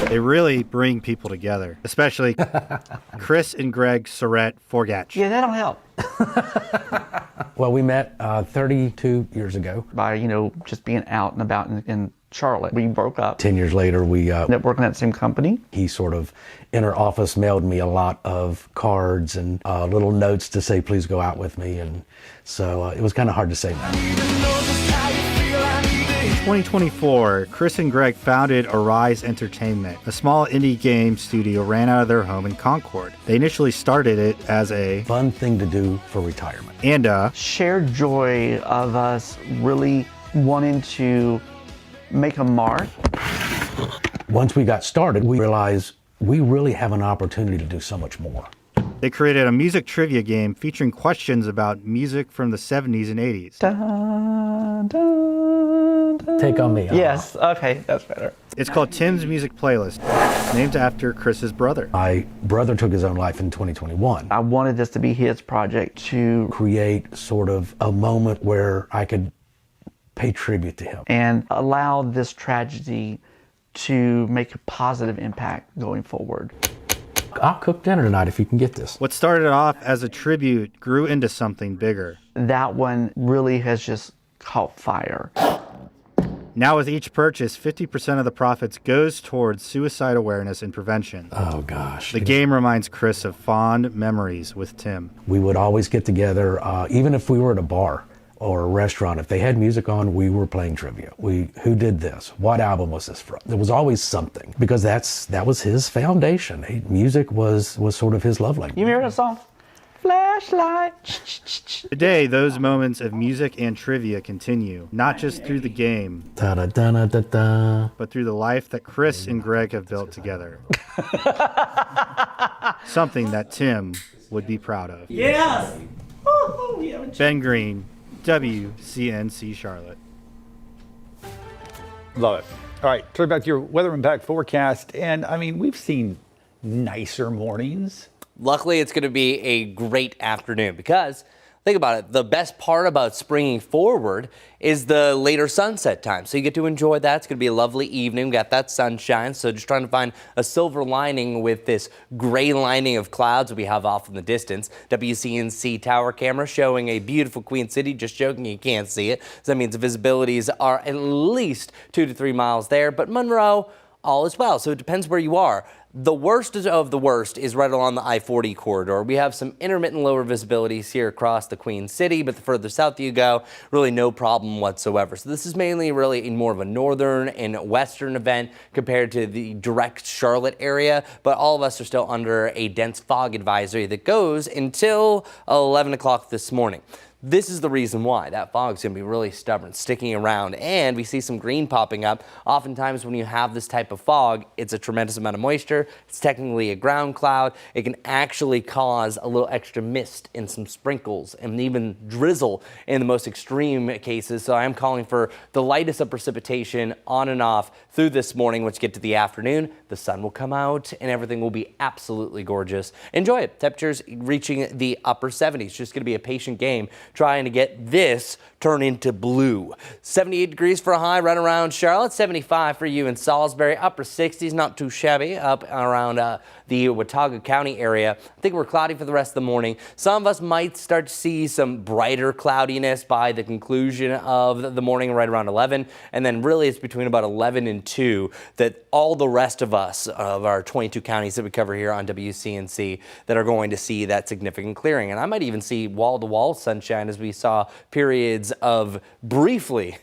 [SPEAKER 19] They really bring people together, especially Chris and Greg Surratt Forgatch.
[SPEAKER 20] Yeah, that'll help.
[SPEAKER 21] Well, we met 32 years ago.
[SPEAKER 20] By, just being out and about in Charlotte. We broke up.
[SPEAKER 21] 10 years later, we
[SPEAKER 20] ended up working at the same company.
[SPEAKER 21] He sort of, in our office, mailed me a lot of cards and little notes to say, please go out with me. And so it was kind of hard to say no.
[SPEAKER 19] In 2024, Chris and Greg founded Arise Entertainment, a small indie game studio ran out of their home in Concord. They initially started it as a
[SPEAKER 21] fun thing to do for retirement.
[SPEAKER 19] And a
[SPEAKER 20] shared joy of us really wanting to make a mark.
[SPEAKER 21] Once we got started, we realized we really have an opportunity to do so much more.
[SPEAKER 19] They created a music trivia game featuring questions about music from the 70s and 80s.
[SPEAKER 20] Dun, dun, dun.
[SPEAKER 21] Take on me.
[SPEAKER 20] Yes, okay, that's better.
[SPEAKER 19] It's called Tim's Music Playlist, named after Chris's brother.
[SPEAKER 21] My brother took his own life in 2021.
[SPEAKER 20] I wanted this to be his project to
[SPEAKER 21] create sort of a moment where I could pay tribute to him.
[SPEAKER 20] and allow this tragedy to make a positive impact going forward.
[SPEAKER 21] I'll cook dinner tonight if you can get this.
[SPEAKER 19] What started off as a tribute grew into something bigger.
[SPEAKER 20] That one really has just caught fire.
[SPEAKER 19] Now with each purchase, 50% of the profits goes towards suicide awareness and prevention.
[SPEAKER 21] Oh gosh.
[SPEAKER 19] The game reminds Chris of fond memories with Tim.
[SPEAKER 21] We would always get together, even if we were at a bar or a restaurant. If they had music on, we were playing trivia. Who did this? What album was this from? There was always something, because that was his foundation. Music was sort of his love language.
[SPEAKER 20] You remember that song? Flashlight.
[SPEAKER 19] Today, those moments of music and trivia continue, not just through the game,
[SPEAKER 21] Da-da-da-da-da-da.
[SPEAKER 19] but through the life that Chris and Greg have built together. Something that Tim would be proud of.
[SPEAKER 6] Yes!
[SPEAKER 19] Ben Green, WCNC Charlotte.
[SPEAKER 2] Love it. All right, turn back to your weather impact forecast. And I mean, we've seen nicer mornings.
[SPEAKER 4] Luckily, it's going to be a great afternoon because, think about it, the best part about springing forward is the later sunset time. So you get to enjoy that. It's going to be a lovely evening. We got that sunshine. So just trying to find a silver lining with this gray lining of clouds we have off in the distance. WCNC tower camera showing a beautiful Queen City. Just joking, you can't see it. So that means the visibilities are at least 2 to 3 miles there. But Monroe, all is well. So it depends where you are. The worst of the worst is right along the I-40 corridor. We have some intermittent lower visibilities here across the Queen City, but the further south you go, really no problem whatsoever. So this is mainly really more of a northern and western event compared to the direct Charlotte area, but all of us are still under a dense fog advisory that goes until 11 o'clock this morning. This is the reason why that fog is going to be really stubborn, sticking around, and we see some green popping up. Oftentimes when you have this type of fog, it's a tremendous amount of moisture. It's technically a ground cloud. It can actually cause a little extra mist and some sprinkles and even drizzle in the most extreme cases. So I am calling for the lightest of precipitation on and off through this morning. Once you get to the afternoon, the sun will come out and everything will be absolutely gorgeous. Enjoy it. Temperatures reaching the upper 70s. Just going to be a patient game trying to get this turn into blue. 78 degrees for a high right around Charlotte, 75 for you in Salisbury, upper 60s, not too shabby up around the Watauga County area. I think we're cloudy for the rest of the morning. Some of us might start to see some brighter cloudiness by the conclusion of the morning right around 11. And then really it's between about 11 and 2 that all the rest of us of our 22 counties that we cover here on WCNC that are going to see that significant clearing. And I might even see wall-to-wall sunshine as we saw periods of briefly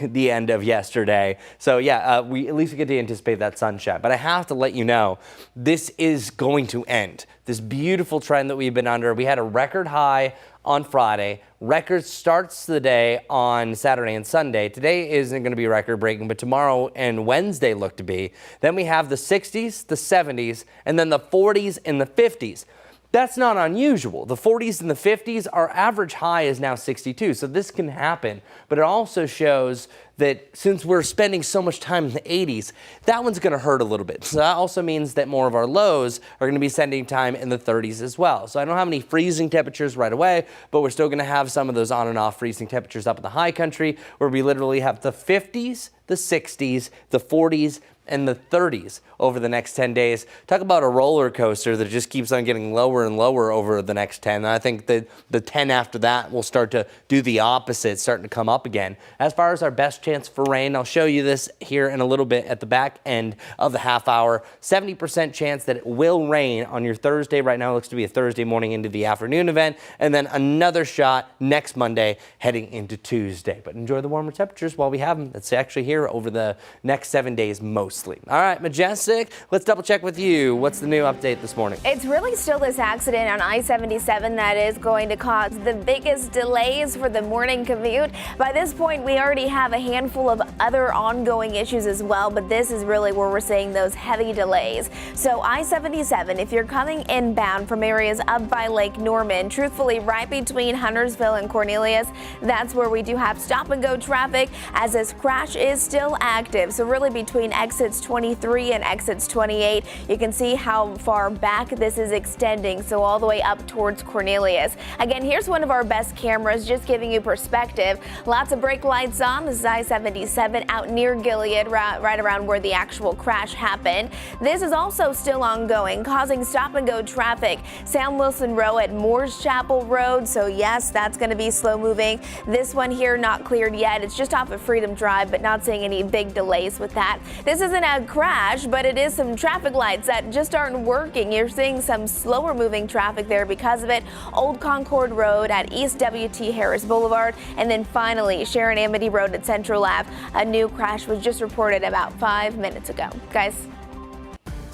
[SPEAKER 4] the end of yesterday. So yeah, we at least get to anticipate that sunshine. But I have to let you know, this is going to end. This beautiful trend that we've been under. We had a record high on Friday. Record starts the day on Saturday and Sunday. Today isn't going to be record breaking, but tomorrow and Wednesday look to be. Then we have the 60s, the 70s, and then the 40s and the 50s. That's not unusual. The 40s and the 50s, our average high is now 62, so this can happen. But it also shows that since we're spending so much time in the 80s, that one's going to hurt a little bit. So that also means that more of our lows are going to be spending time in the 30s as well. So I don't have any freezing temperatures right away, but we're still going to have some of those on and off freezing temperatures up in the high country, where we literally have the 50s, the 60s, the 40s, and the 30s over the next 10 days. Talk about a roller coaster that just keeps on getting lower and lower over the next 10. And I think that the 10 after that will start to do the opposite, starting to come up again. As far as our best chance for rain, I'll show you this here in a little bit at the back end of the half hour. 70% chance that it will rain on your Thursday. Right now it looks to be a Thursday morning into the afternoon event, and then another shot next Monday heading into Tuesday. But enjoy the warmer temperatures while we have them. It's actually here over the next 7 days mostly. All right, Majestic, let's double check with you. What's the new update this morning?
[SPEAKER 3] It's really still this accident on I-77 that is going to cause the biggest delays for the morning commute. By this point, we already have a handful of other ongoing issues as well, but this is really where we're seeing those heavy delays. So I-77, if you're coming inbound from areas up by Lake Norman, truthfully right between Huntersville and Cornelius, that's where we do have stop and go traffic as this crash is still active. So really between exits 23 and exits 28, you can see how far back this is extending, so all the way up towards Cornelius. Again, here's one of our best cameras, just giving you perspective. Lots of brake lights on. This is I-77 out near Gilead, right around where the actual crash happened. This is also still ongoing, causing stop and go traffic. Sam Wilson Row at Moores Chapel Road, so yes, that's going to be slow moving. This one here not cleared yet. It's just off of Freedom Drive, but not seeing any big delays with that. This isn't a crash, but it is some traffic lights that just aren't working. You're seeing some slower moving traffic there because of it. Old Concord Road at East W.T. Harris Boulevard, and then finally Sharon Amity Road at Central Ave. A new crash was just reported about 5 minutes ago. Guys.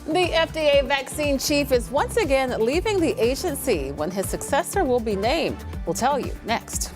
[SPEAKER 1] The FDA vaccine chief is once again leaving the agency. When his successor will be named, we'll tell you next.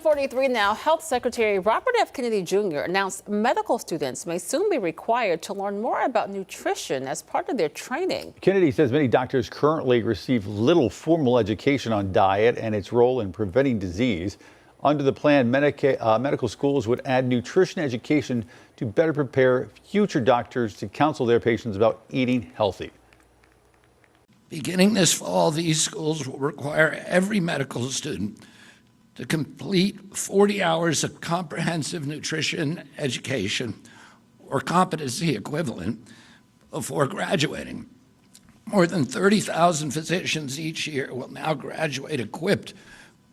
[SPEAKER 1] .43 now. Health Secretary Robert F. Kennedy Jr. announced medical students may soon be required to learn more about nutrition as part of their training.
[SPEAKER 2] Kennedy says many doctors currently receive little formal education on diet and its role in preventing disease. Under the plan, medical schools would add nutrition education to better prepare future doctors to counsel their patients about eating healthy.
[SPEAKER 6] Beginning this fall, these schools will require every medical student to complete 40 hours of comprehensive nutrition education or competency equivalent before graduating. More than 30,000 physicians each year will now graduate equipped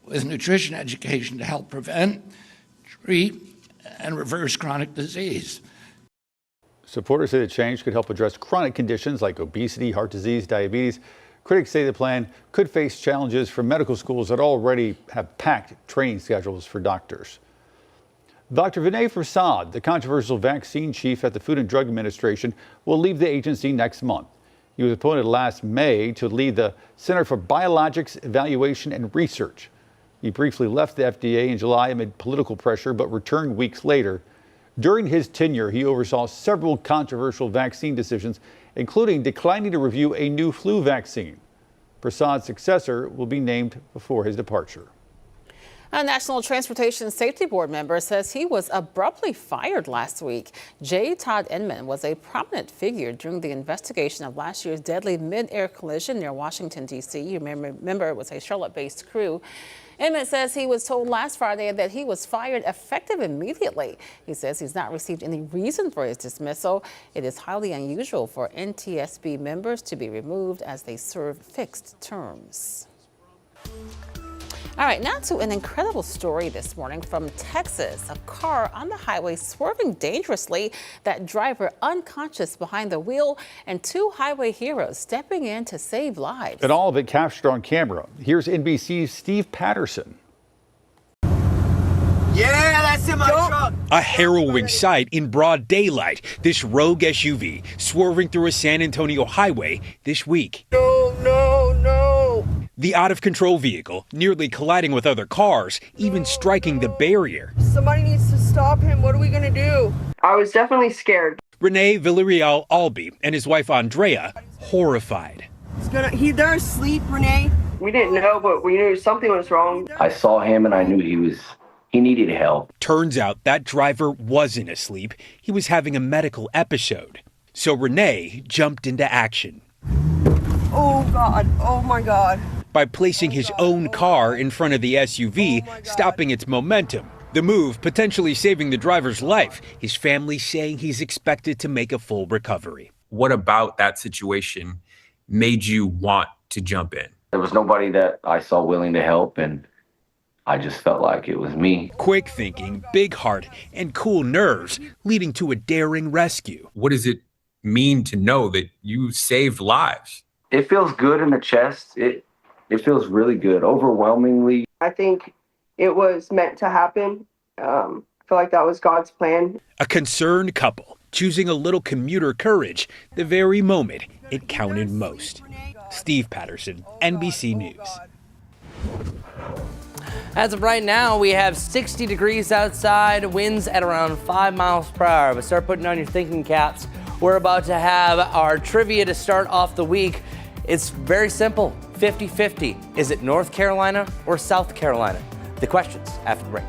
[SPEAKER 6] with nutrition education to help prevent, treat, and reverse chronic disease.
[SPEAKER 2] Supporters say the change could help address chronic conditions like obesity, heart disease, diabetes. Critics say the plan could face challenges for medical schools that already have packed training schedules for doctors. Dr. Vinay Prasad, the controversial vaccine chief at the Food and Drug Administration, will leave the agency next month. He was appointed last May to lead the Center for Biologics Evaluation and Research. He briefly left the FDA in July amid political pressure, but returned weeks later. During his tenure, he oversaw several controversial vaccine decisions, including declining to review a new flu vaccine. Prasad's successor will be named before his departure.
[SPEAKER 1] A National Transportation Safety Board member says he was abruptly fired last week. J. Todd Inman was a prominent figure during the investigation of last year's deadly mid-air collision near Washington, D.C. You remember it was a Charlotte-based crew. Inman says he was told last Friday that he was fired effective immediately. He says he's not received any reason for his dismissal. It is highly unusual for NTSB members to be removed as they serve fixed terms. All right, now to an incredible story this morning from Texas. A car on the highway swerving dangerously, that driver unconscious behind the wheel, and two highway heroes stepping in to save lives.
[SPEAKER 2] And all of it captured on camera. Here's NBC's Steve Patterson.
[SPEAKER 7] Yeah, that's in my truck. A harrowing sight in broad daylight. This rogue SUV swerving through a San Antonio highway this week. No, no, no. The out-of-control vehicle nearly colliding with other cars, even striking the barrier.
[SPEAKER 22] Somebody needs to stop him. What are we going to do? I was definitely scared.
[SPEAKER 7] Rene Villarreal Albi and his wife Andrea horrified.
[SPEAKER 22] They're asleep, Rene. We didn't know, but we knew something was wrong.
[SPEAKER 23] I saw him and I knew he needed help.
[SPEAKER 7] Turns out that driver wasn't asleep. He was having a medical episode. So Rene jumped into action.
[SPEAKER 22] Oh, God. Oh, my God.
[SPEAKER 7] By placing his own car in front of the SUV, stopping its momentum. The move potentially saving the driver's life. His family saying he's expected to make a full recovery.
[SPEAKER 24] What about that situation made you want to jump in?
[SPEAKER 23] There was nobody that I saw willing to help, and I just felt like it was me.
[SPEAKER 7] Quick thinking, big heart, and cool nerves, leading to a daring rescue.
[SPEAKER 24] What does it mean to know that you saved lives?
[SPEAKER 23] It feels good in the chest. It feels really good, overwhelmingly.
[SPEAKER 22] I think it was meant to happen. I feel like that was God's plan.
[SPEAKER 7] A concerned couple choosing a little commuter courage the very moment it counted most. Steve Patterson, NBC News.
[SPEAKER 4] As of right now, we have 60 degrees outside, winds at around 5 miles per hour. But start putting on your thinking caps. We're about to have our trivia to start off the week. It's very simple, 50-50. Is it North Carolina or South Carolina? The questions after the break.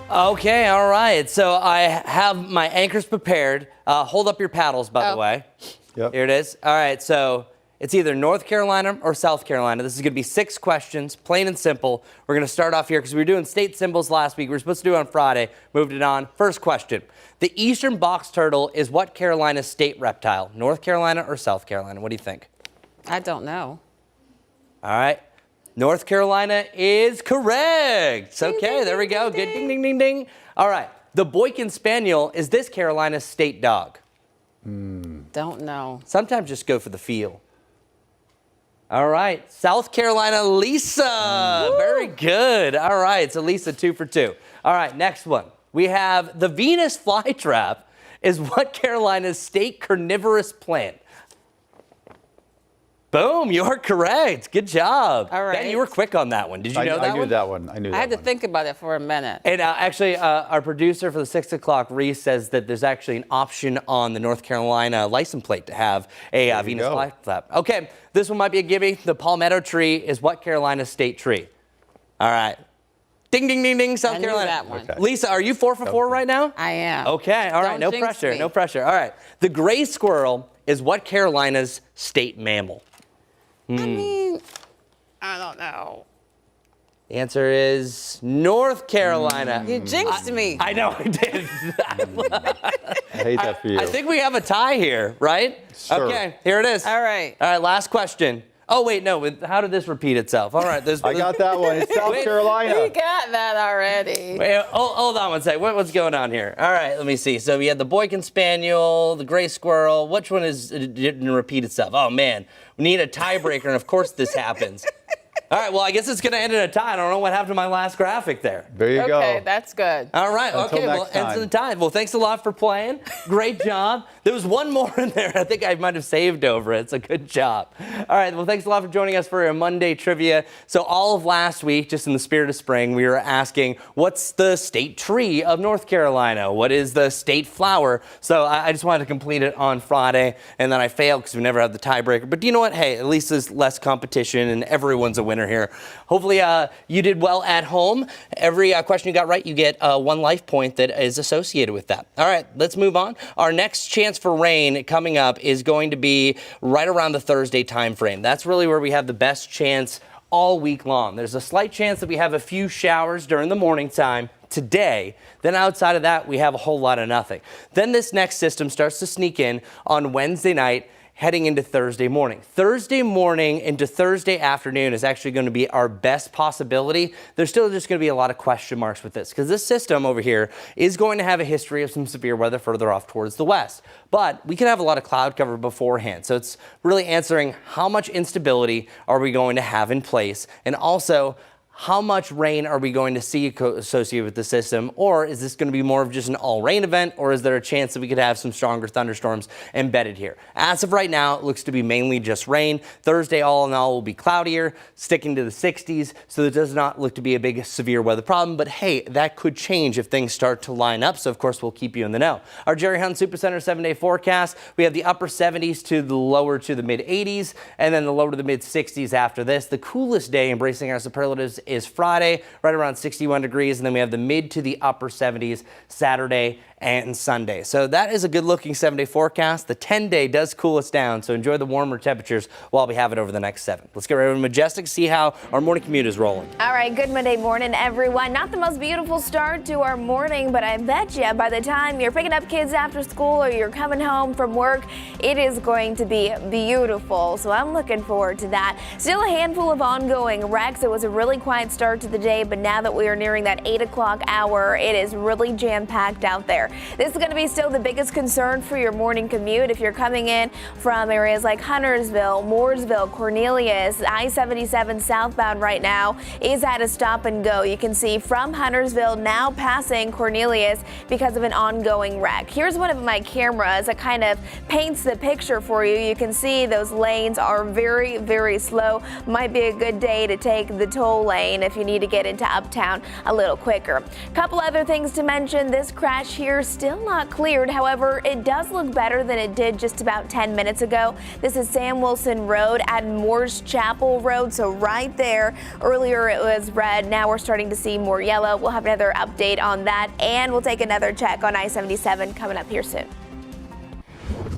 [SPEAKER 4] Okay, all right. So I have my anchors prepared. Hold up your paddles, by the way.
[SPEAKER 2] Yep.
[SPEAKER 4] Here it is. All right, so It's either North Carolina or South Carolina. This is going to be 6 questions, plain and simple. We're going to start off here because we were doing state symbols last week. We were supposed to do it on Friday, moved it on. First question. The eastern box turtle is what Carolina's state reptile? North Carolina or South Carolina? What do you think?
[SPEAKER 1] I don't know.
[SPEAKER 4] All right. North Carolina is correct. Okay, there we go. Good. Ding, ding, ding, ding. All right. The Boykin Spaniel is this Carolina's state dog?
[SPEAKER 1] Don't know.
[SPEAKER 4] Sometimes just go for the feel. All right. South Carolina, Lisa. Very good. All right. So Lisa, 2 for 2. All right. Next one. We have the Venus flytrap is what Carolina's state carnivorous plant? Boom, you're correct. Good job.
[SPEAKER 1] All right.
[SPEAKER 4] Ben, you were quick on that one. Did you know that one?
[SPEAKER 2] I knew that one.
[SPEAKER 1] I had to think about it for a minute.
[SPEAKER 4] And actually, our producer for the 6 o'clock, Reese, says that there's actually an option on the North Carolina license plate to have a Venus flytrap. Okay, this one might be a gimme. The palmetto tree is what Carolina's state tree? All right. Ding, ding, ding, ding, South Carolina.
[SPEAKER 1] That one.
[SPEAKER 2] Okay.
[SPEAKER 4] Lisa, are you 4 for 4 right now?
[SPEAKER 1] I am.
[SPEAKER 4] Okay, all right,
[SPEAKER 1] Don't
[SPEAKER 4] no
[SPEAKER 1] jinx
[SPEAKER 4] pressure,
[SPEAKER 1] me.
[SPEAKER 4] no pressure. All right. The gray squirrel is what Carolina's state mammal?
[SPEAKER 1] I mean, I don't know.
[SPEAKER 4] The answer is North Carolina.
[SPEAKER 1] You jinxed me.
[SPEAKER 4] I know I did.
[SPEAKER 2] I hate that for you.
[SPEAKER 4] I think we have a tie here, right?
[SPEAKER 2] Sure.
[SPEAKER 4] Okay, here it is.
[SPEAKER 1] All right.
[SPEAKER 4] All right, last question. Oh, wait, no. How did this repeat itself? All right.
[SPEAKER 2] I got that one. It's South Carolina.
[SPEAKER 1] We got that already.
[SPEAKER 4] Wait, hold on one second. What's going on here? All right, let me see. So we had the Boykin Spaniel, the Gray Squirrel. Which one didn't repeat itself? Oh, man. We need a tiebreaker, and of course this happens. All right, well, I guess it's going to end in a tie. I don't know what happened to my last graphic there.
[SPEAKER 2] There you go.
[SPEAKER 1] Okay, that's good.
[SPEAKER 4] All right,
[SPEAKER 2] Until
[SPEAKER 4] okay, well,
[SPEAKER 2] next time.
[SPEAKER 4] ends in a tie. Well, thanks a lot for playing. Great job. There was one more in there I think I might have saved over it, so good job. All right, well, thanks a lot for joining us for a Monday trivia. So all of last week, just in the spirit of spring, we were asking, what's the state tree of North Carolina? What is the state flower? So I just wanted to complete it on Friday, and then I failed because we never had the tiebreaker. But you know what? Hey, at least there's less competition, and everyone's a winner here. Hopefully you did well at home. Every question you got right, you get 1 life point that is associated with that. All right, let's move on. Our next chance for rain coming up is going to be right around the Thursday time frame. That's really where we have the best chance all week long. There's a slight chance that we have a few showers during the morning time today. Then outside of that, we have a whole lot of nothing. Then this next system starts to sneak in on Wednesday night, heading into Thursday morning. Thursday morning into Thursday afternoon is actually going to be our best possibility. There's still just going to be a lot of question marks with this because this system over here is going to have a history of some severe weather further off towards the west. But we can have a lot of cloud cover beforehand. So it's really answering how much instability are we going to have in place, and also how much rain are we going to see associated with the system? Or is this going to be more of just an all rain event? Or is there a chance that we could have some stronger thunderstorms embedded here? As of right now, it looks to be mainly just rain. Thursday, all in all, will be cloudier, sticking to the 60s. So it does not look to be a big severe weather problem. But hey, that could change if things start to line up. So of course, we'll keep you in the know. Our Jerry Hunt Supercenter 7-day forecast, we have the upper 70s to the lower to the mid 80s, and then the lower to the mid 60s after this. The coolest day, embracing our superlatives, is Friday, right around 61 degrees, and then we have the mid to the upper 70s Saturday and Sunday. So that is a good looking 7-day forecast. The 10-day does cool us down, so enjoy the warmer temperatures while we have it over the next 7. Let's get ready to Majestic, see how our morning commute is rolling.
[SPEAKER 3] All right, good Monday morning, everyone. Not the most beautiful start to our morning, but I bet you by the time you're picking up kids after school or you're coming home from work, it is going to be beautiful. So I'm looking forward to that. Still a handful of ongoing wrecks. It was a really quiet start to the day, but now that we are nearing that 8 o'clock hour, it is really jam-packed out there. This is going to be still the biggest concern for your morning commute. If you're coming in from areas like Huntersville, Mooresville, Cornelius, I-77 southbound right now is at a stop and go. You can see from Huntersville now passing Cornelius because of an ongoing wreck. Here's one of my cameras that kind of paints the picture for you. You can see those lanes are very, very slow. Might be a good day to take the toll lane if you need to get into Uptown a little quicker. Couple other things to mention. This crash here still not cleared. However, it does look better than it did just about 10 minutes ago. This is Sam Wilson Road at Moore's Chapel Road. So right there, earlier it was red. Now we're starting to see more yellow. We'll have another update on that, and we'll take another check on I-77 coming up here soon.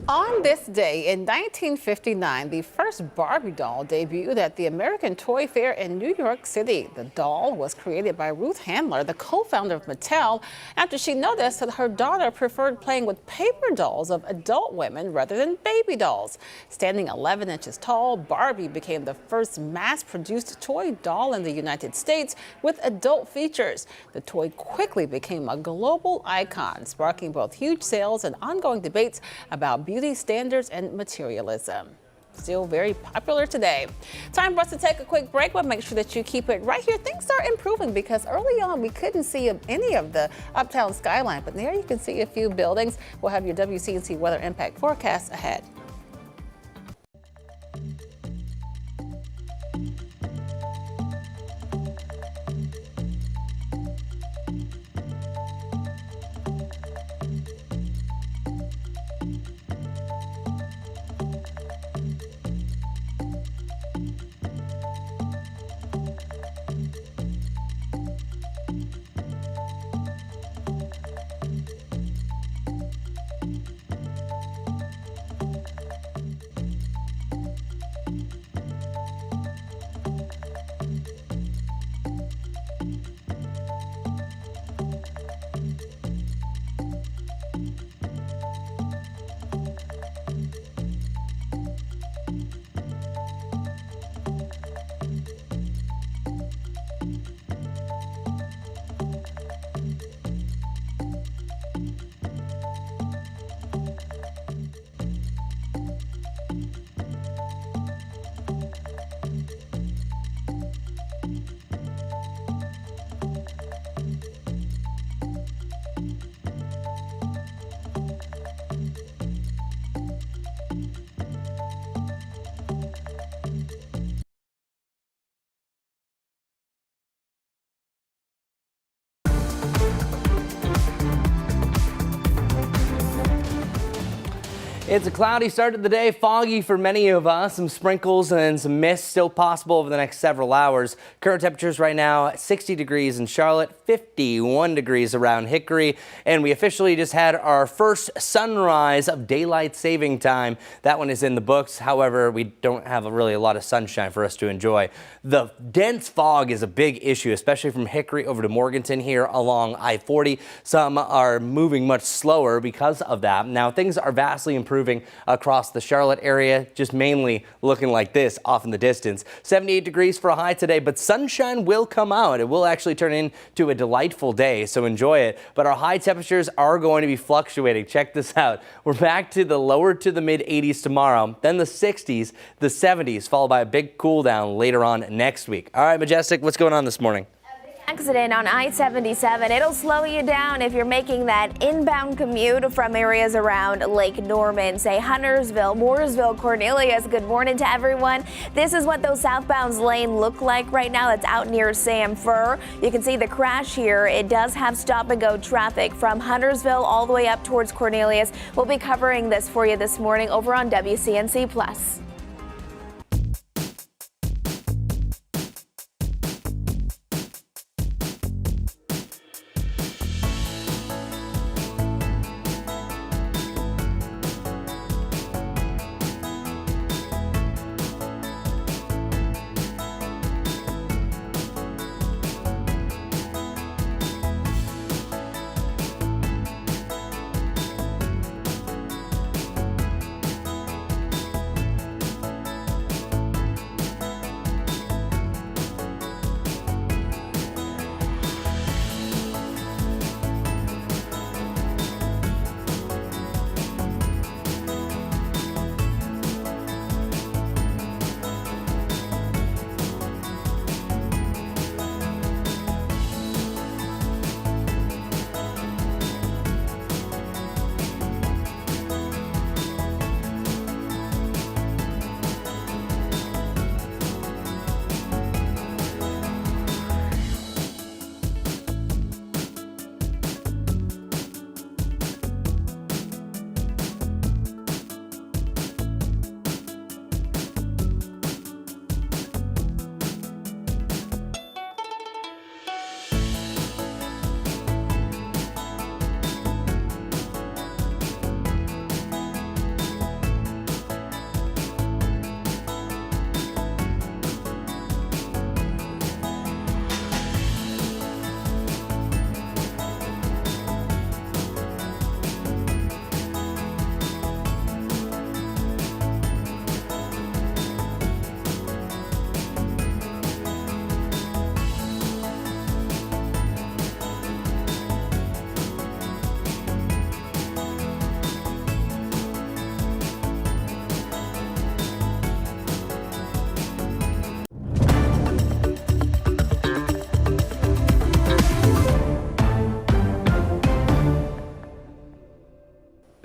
[SPEAKER 1] On this day in 1959, the first Barbie doll debuted at the American Toy Fair in New York City. The doll was created by Ruth Handler, the co-founder of Mattel, after she noticed that her daughter preferred playing with paper dolls of adult women rather than baby dolls. Standing 11 inches tall, Barbie became the first mass-produced toy doll in the United States with adult features. The toy quickly became a global icon, sparking both huge sales and ongoing debates about beauty standards and materialism. Still very popular today. Time for us to take a quick break, but make sure that you keep it right here. Things are improving because early on we couldn't see any of the uptown skyline, but there you can see a few buildings. We'll have your WCNC weather impact forecast ahead.
[SPEAKER 4] It's a cloudy start to the day, foggy for many of us. Some sprinkles and some mist still possible over the next several hours. Current temperatures right now 60 degrees in Charlotte, 51 degrees around Hickory, and we officially just had our first sunrise of daylight saving time. That one is in the books. However, we don't have really a lot of sunshine for us to enjoy. The dense fog is a big issue, especially from Hickory over to Morganton here along I-40. Some are moving much slower because of that. Now, things are vastly improving across the Charlotte area, just mainly looking like this off in the distance. 78 degrees for a high today, but sunshine will come out. It will actually turn into a delightful day, so enjoy it. But our high temperatures are going to be fluctuating. Check this out. We're back to the lower to the mid 80s tomorrow, then the 60s, the 70s, followed by a big cool down later on next week. All right, Majestic, what's going on this morning?
[SPEAKER 3] Accident on I-77. It'll slow you down if you're making that inbound commute from areas around Lake Norman, say Huntersville, Mooresville, Cornelius. Good morning to everyone. This is what those southbound lanes look like right now. That's out near Sam Fur. You can see the crash here. It does have stop and go traffic from Huntersville all the way up towards Cornelius. We'll be covering this for you this morning over on WCNC Plus.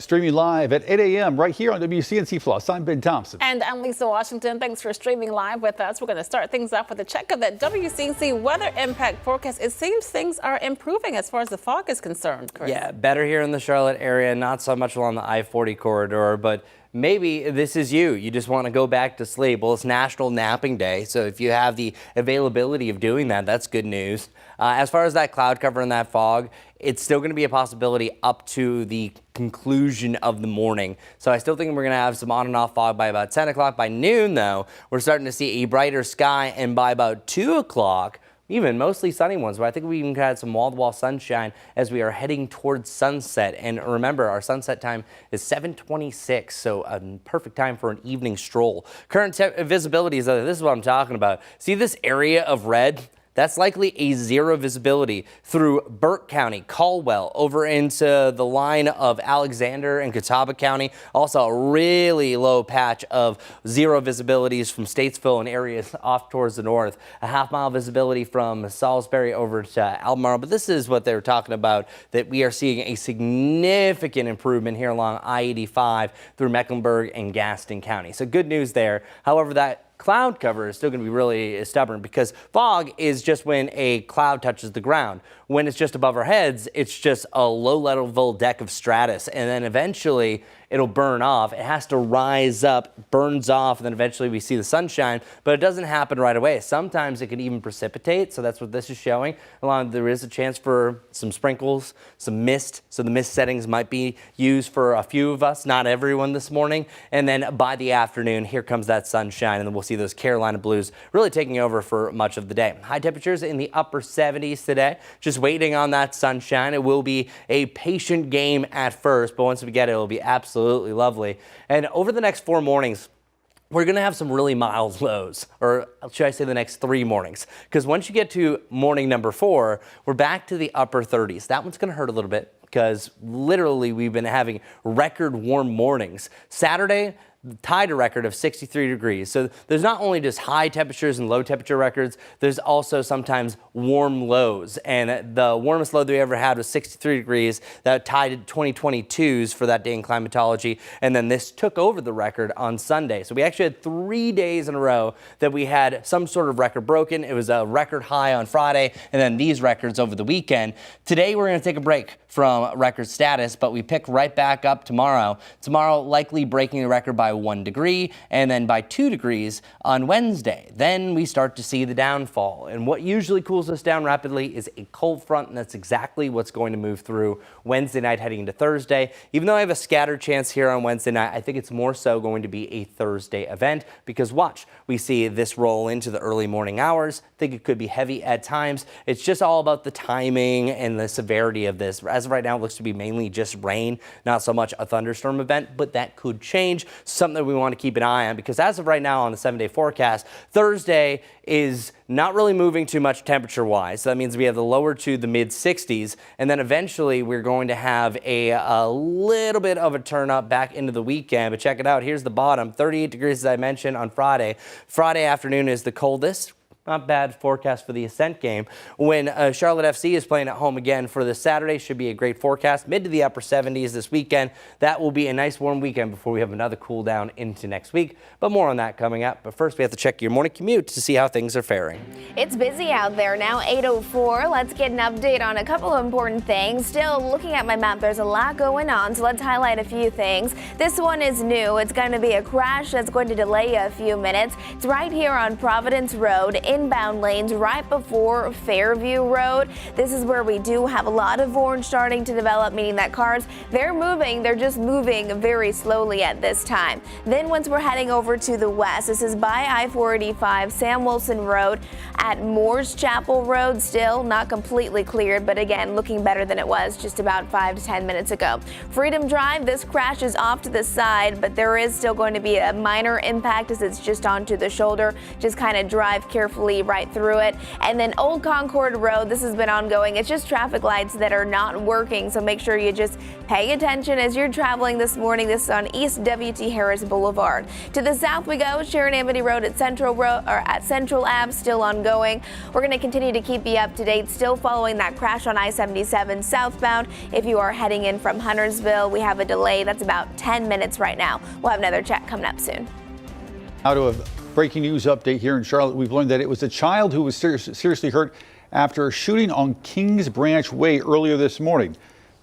[SPEAKER 2] streaming live at 8 a.m. right here on WCNC Plus. I'm Ben Thompson.
[SPEAKER 1] And I'm Lisa Washington. Thanks for streaming live with us. We're going to start things off with a check of that WCNC weather impact forecast. It seems things are improving as far as the fog is concerned, Chris.
[SPEAKER 4] Yeah, better here in the Charlotte area, not so much along the I-40 corridor, but maybe this is you. You just want to go back to sleep. Well, it's National Napping Day, so if you have the availability of doing that, that's good news. As far as that cloud cover and that fog, it's still going to be a possibility up to the conclusion of the morning. So I still think we're going to have some on and off fog by about 10 o'clock. By noon, though, we're starting to see a brighter sky, and by about 2 o'clock, even mostly sunny ones, but I think we even had some wall-to-wall sunshine as we are heading towards sunset. And remember, our sunset time is 7:26, so a perfect time for an evening stroll. Current visibility is, this is what I'm talking about. See this area of red? That's likely a zero visibility through Burke County, Caldwell, over into the line of Alexander and Catawba County. Also a really low patch of zero visibilities from Statesville and areas off towards the north. A half-mile visibility from Salisbury over to Albemarle. But this is what they were talking about, that we are seeing a significant improvement here along I-85 through Mecklenburg and Gaston County. So good news there. However, that cloud cover is still going to be really stubborn, because fog is just when a cloud touches the ground. When it's just above our heads, it's just a low-level deck of stratus, and then eventually it'll burn off. It has to rise up, burns off, and then eventually we see the sunshine, but it doesn't happen right away. Sometimes it can even precipitate, so that's what this is showing. There is a chance for some sprinkles, some mist, so the mist settings might be used for a few of us, not everyone this morning. And then by the afternoon, here comes that sunshine, and then we'll see those Carolina blues really taking over for much of the day. High temperatures in the upper 70s today, just waiting on that sunshine. It will be a patient game at first, but once we get it, it'll be absolutely lovely. And over the next 4 mornings, we're going to have some really mild lows, or should I say the next 3 mornings? Because once you get to morning number 4, we're back to the upper 30s. That one's going to hurt a little bit, because literally we've been having record warm mornings. Saturday, tied a record of 63 degrees. So there's not only just high temperatures and low temperature records, there's also sometimes warm lows. And the warmest low that we ever had was 63 degrees. That tied 2022's for that day in climatology. And then this took over the record on Sunday. So we actually had 3 days in a row that we had some sort of record broken. It was a record high on Friday, and then these records over the weekend. Today we're going to take a break from record status, but we pick right back up tomorrow. Tomorrow likely breaking the record by 1 degree, and then by 2 degrees on Wednesday. Then we start to see the downfall, and what usually cools us down rapidly is a cold front, and that's exactly what's going to move through Wednesday night heading into Thursday. Even though I have a scattered chance here on Wednesday night, I think it's more so going to be a Thursday event, because watch, we see this roll into the early morning hours. I think it could be heavy at times. It's just all about the timing and the severity of this. As of right now, it looks to be mainly just rain, not so much a thunderstorm event, but that could change. Something that we want to keep an eye on, because as of right now on the 7-day forecast, Thursday is not really moving too much temperature-wise. So that means we have the lower to the mid-60s, and then eventually we're going to have a little bit of a turn up back into the weekend. But check it out. Here's the bottom, 38 degrees as I mentioned on Friday. Friday afternoon is the coldest. Not bad forecast for the Ascent game. When Charlotte FC is playing at home again for this Saturday, should be a great forecast. Mid to the upper 70s this weekend. That will be a nice warm weekend before we have another cool down into next week. But more on that coming up. But first, we have to check your morning commute to see how things are faring.
[SPEAKER 3] It's busy out there now, 8:04. Let's get an update on a couple of important things. Still looking at my map, there's a lot going on, so let's highlight a few things. This one is new. It's going to be a crash that's going to delay you a few minutes. It's right here on Providence Road, inbound lanes right before Fairview Road. This is where we do have a lot of orange starting to develop, meaning that cars, they're just moving very slowly at this time. Then once we're heading over to the west, this is by I-485, Sam Wilson Road at Moore's Chapel Road. Still not completely cleared, but again, looking better than it was just about 5 to 10 minutes ago. Freedom Drive, this crash is off to the side, but there is still going to be a minor impact as it's just onto the shoulder. Just kind of drive carefully safely right through it. And then Old Concord Road, this has been ongoing. It's just traffic lights that are not working, so make sure you just pay attention as you're traveling this morning. This is on East W.T. Harris Boulevard. To the south we go. Sharon Amity Road at Central Ave still ongoing. We're going to continue to keep you up to date. Still following that crash on I-77 southbound. If you are heading in from Huntersville, we have a delay that's about 10 minutes right now. We'll have another check coming up soon.
[SPEAKER 2] Out of breaking news update here in Charlotte, we've learned that it was a child who was seriously hurt after a shooting on Kings Branch Way earlier this morning.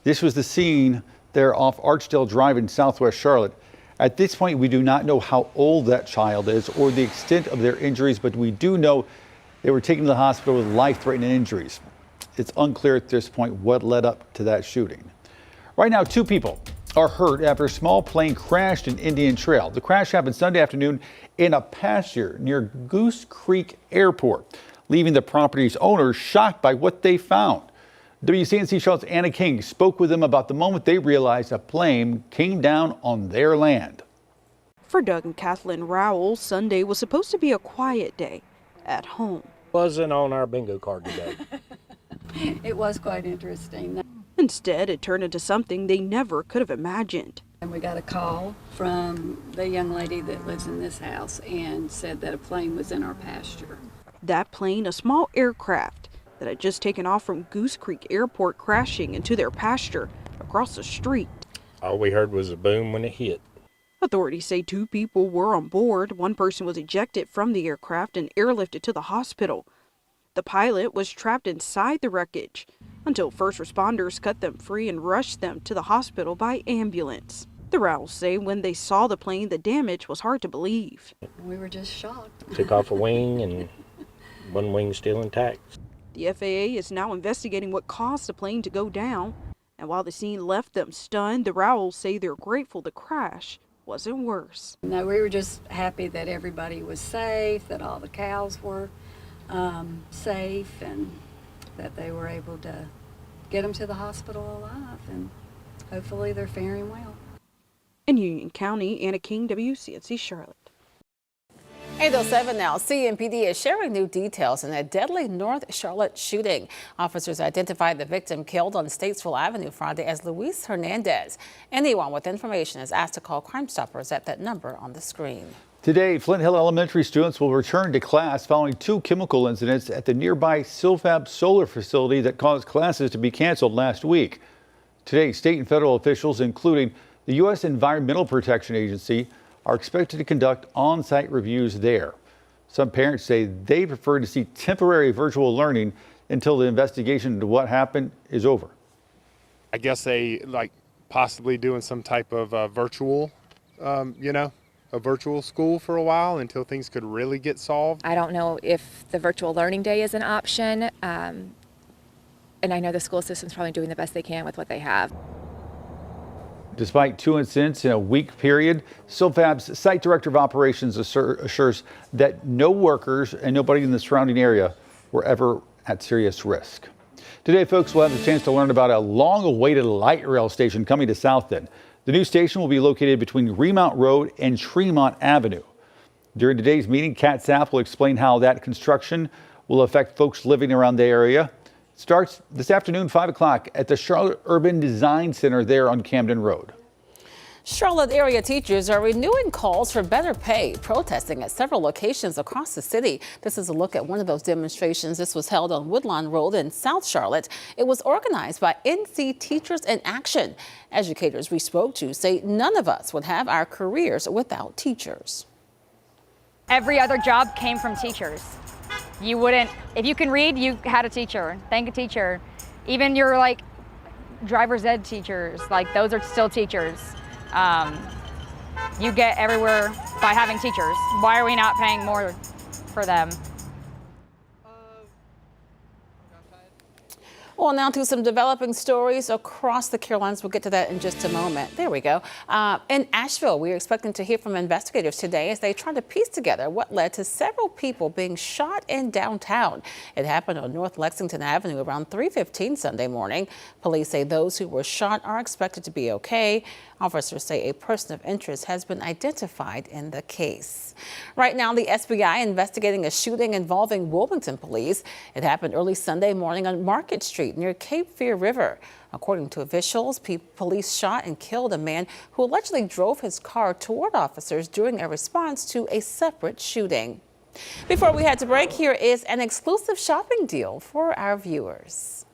[SPEAKER 2] This was the scene there off Archdale Drive in southwest Charlotte. At this point, we do not know how old that child is or the extent of their injuries, but we do know they were taken to the hospital with life-threatening injuries. It's unclear at this point what led up to that shooting. Right now, 2 people are hurt after a small plane crashed in Indian Trail. The crash happened Sunday afternoon in a pasture near Goose Creek Airport, leaving the property's owners shocked by what they found. WCNC Charlotte's Anna King spoke with them about the moment they realized a plane came down on their land.
[SPEAKER 5] For Doug and Kathleen Rowell, Sunday was supposed to be a quiet day at home.
[SPEAKER 8] Wasn't on our bingo card today.
[SPEAKER 9] It was quite interesting.
[SPEAKER 5] Instead, it turned into something they never could have imagined.
[SPEAKER 9] And we got a call from the young lady that lives in this house and said that a plane was in our pasture.
[SPEAKER 5] That plane, a small aircraft that had just taken off from Goose Creek Airport, crashing into their pasture across the street.
[SPEAKER 8] All we heard was a boom when it hit.
[SPEAKER 5] Authorities say 2 people were on board. One person was ejected from the aircraft and airlifted to the hospital. The pilot was trapped inside the wreckage until first responders cut them free and rushed them to the hospital by ambulance. The Rowells say when they saw the plane, the damage was hard to believe.
[SPEAKER 9] We were just shocked.
[SPEAKER 8] Took off a wing and one wing still intact.
[SPEAKER 5] The FAA is now investigating what caused the plane to go down. And while the scene left them stunned, the Rowells say they're grateful the crash wasn't worse.
[SPEAKER 9] No, we were just happy that everybody was safe, that all the cows were safe, and that they were able to get them to the hospital alive, and hopefully they're faring well.
[SPEAKER 5] In Union County, Anna King, WCNC Charlotte.
[SPEAKER 1] 8:07 now. CMPD is sharing new details in a deadly North Charlotte shooting. Officers identified the victim killed on Statesville Avenue Friday as Luis Hernandez. Anyone with information is asked to call Crime Stoppers at that number on the screen.
[SPEAKER 2] Today, Flint Hill Elementary students will return to class following 2 chemical incidents at the nearby Silfab solar facility that caused classes to be canceled last week. Today, state and federal officials, including the U.S. Environmental Protection Agency, are expected to conduct on-site reviews there. Some parents say they prefer to see temporary virtual learning until the investigation into what happened is over.
[SPEAKER 10] I guess they possibly doing some type of virtual, a virtual school for a while until things could really get solved.
[SPEAKER 25] I don't know if the virtual learning day is an option, and I know the school system's probably doing the best they can with what they have.
[SPEAKER 2] Despite 2 incidents in a week period, Silfab's site director of operations assures that no workers and nobody in the surrounding area were ever at serious risk. Today, folks, we'll have the chance to learn about a long-awaited light rail station coming to South End. The new station will be located between Remount Road and Tremont Avenue. During today's meeting, Kat Sapp will explain how that construction will affect folks living around the area. It starts this afternoon, 5 o'clock, at the Charlotte Urban Design Center there on Camden Road.
[SPEAKER 1] Charlotte area teachers are renewing calls for better pay, protesting at several locations across the city. This is a look at one of those demonstrations. This was held on Woodlawn Road in South Charlotte. It was organized by NC Teachers in Action. Educators we spoke to say none of us would have our careers without teachers.
[SPEAKER 26] Every other job came from teachers. You wouldn't, if you can read, you had a teacher. Thank a teacher. Even your driver's ed teachers, those are still teachers. You get everywhere by having teachers. Why are we not paying more for them?
[SPEAKER 1] Well, now to some developing stories across the Carolinas. We'll get to that in just a moment. There we go. In Asheville, we are expecting to hear from investigators today as they try to piece together what led to several people being shot in downtown. It happened on North Lexington Avenue around 3:15 Sunday morning. Police say those who were shot are expected to be okay. Officers say a person of interest has been identified in the case. Right now, the SBI investigating a shooting involving Wilmington police. It happened early Sunday morning on Market Street near Cape Fear River. According to officials, police shot and killed a man who allegedly drove his car toward officers during a response to a separate shooting. Before we head to break, here is an exclusive shopping deal for our viewers.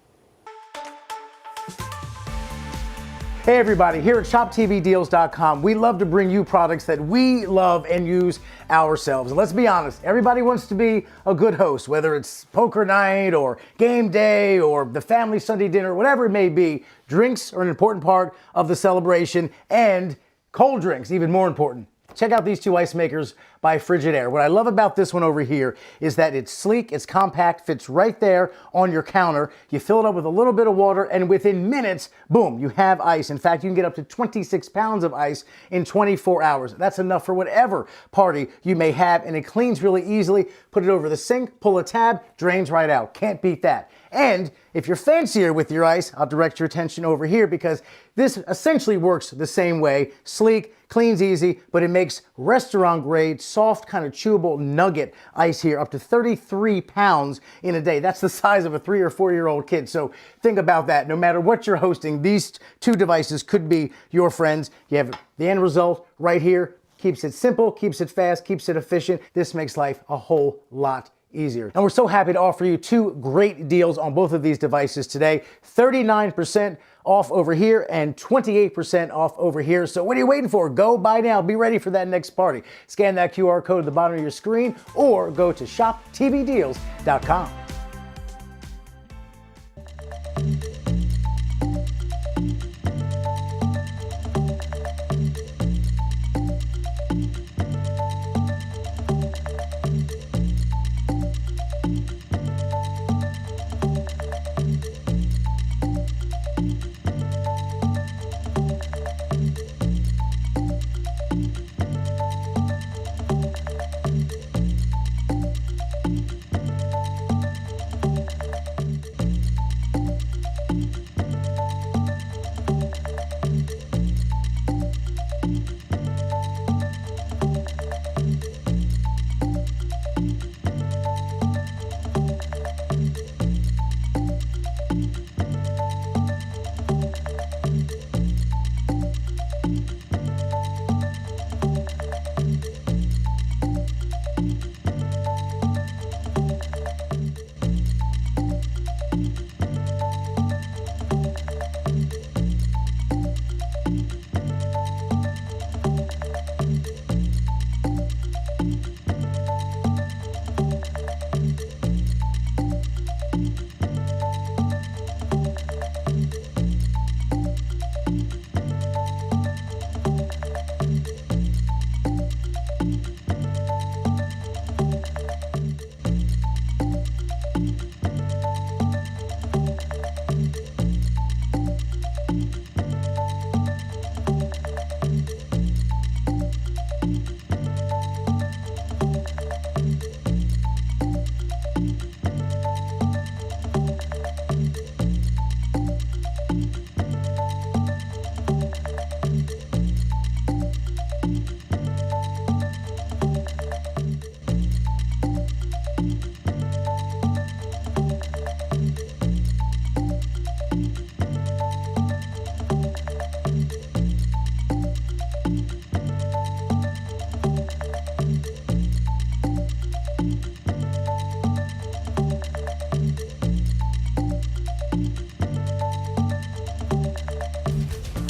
[SPEAKER 11] Hey everybody, here at ShopTVDeals.com, we love to bring you products that we love and use ourselves. And let's be honest, everybody wants to be a good host, whether it's poker night or game day or the family Sunday dinner, whatever it may be. Drinks are an important part of the celebration, and cold drinks, even more important. Check out these two ice makers by Frigidaire. What I love about this one over here is that it's sleek, it's compact, fits right there on your counter. You fill it up with a little bit of water, and within minutes, boom, you have ice. In fact, you can get up to 26 pounds of ice in 24 hours. That's enough for whatever party you may have, and it cleans really easily. Put it over the sink, pull a tab, drains right out. Can't beat that. And if you're fancier with your ice, I'll direct your attention over here because this essentially works the same way. Sleek, cleans easy, but it makes restaurant grade, soft, kind of chewable nugget ice here up to 33 pounds in a day. That's the size of a 3 or 4 year old kid. So think about that. No matter what you're hosting, these two devices could be your friends. You have the end result right here. Keeps it simple, keeps it fast, keeps it efficient. This makes life a whole lot easier. And we're so happy to offer you two great deals on both of these devices today. 39% off over here and 28% off over here. So what are you waiting for? Go buy now. Be ready for that next party. Scan that QR code at the bottom of your screen or go to ShopTVDeals.com.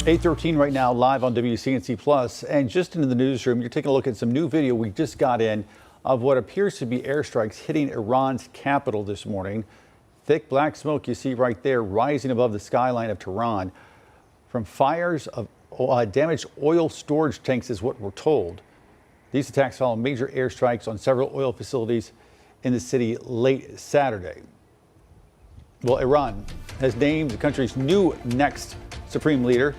[SPEAKER 2] .13 right now, live on WCNC Plus. And just into the newsroom, you're taking a look at some new video we just got in of what appears to be airstrikes hitting Iran's capital this morning. Thick black smoke you see right there rising above the skyline of Tehran from fires of damaged oil storage tanks is what we're told. These attacks follow major airstrikes on several oil facilities in the city late Saturday. Well, Iran has named the country's new next supreme leader,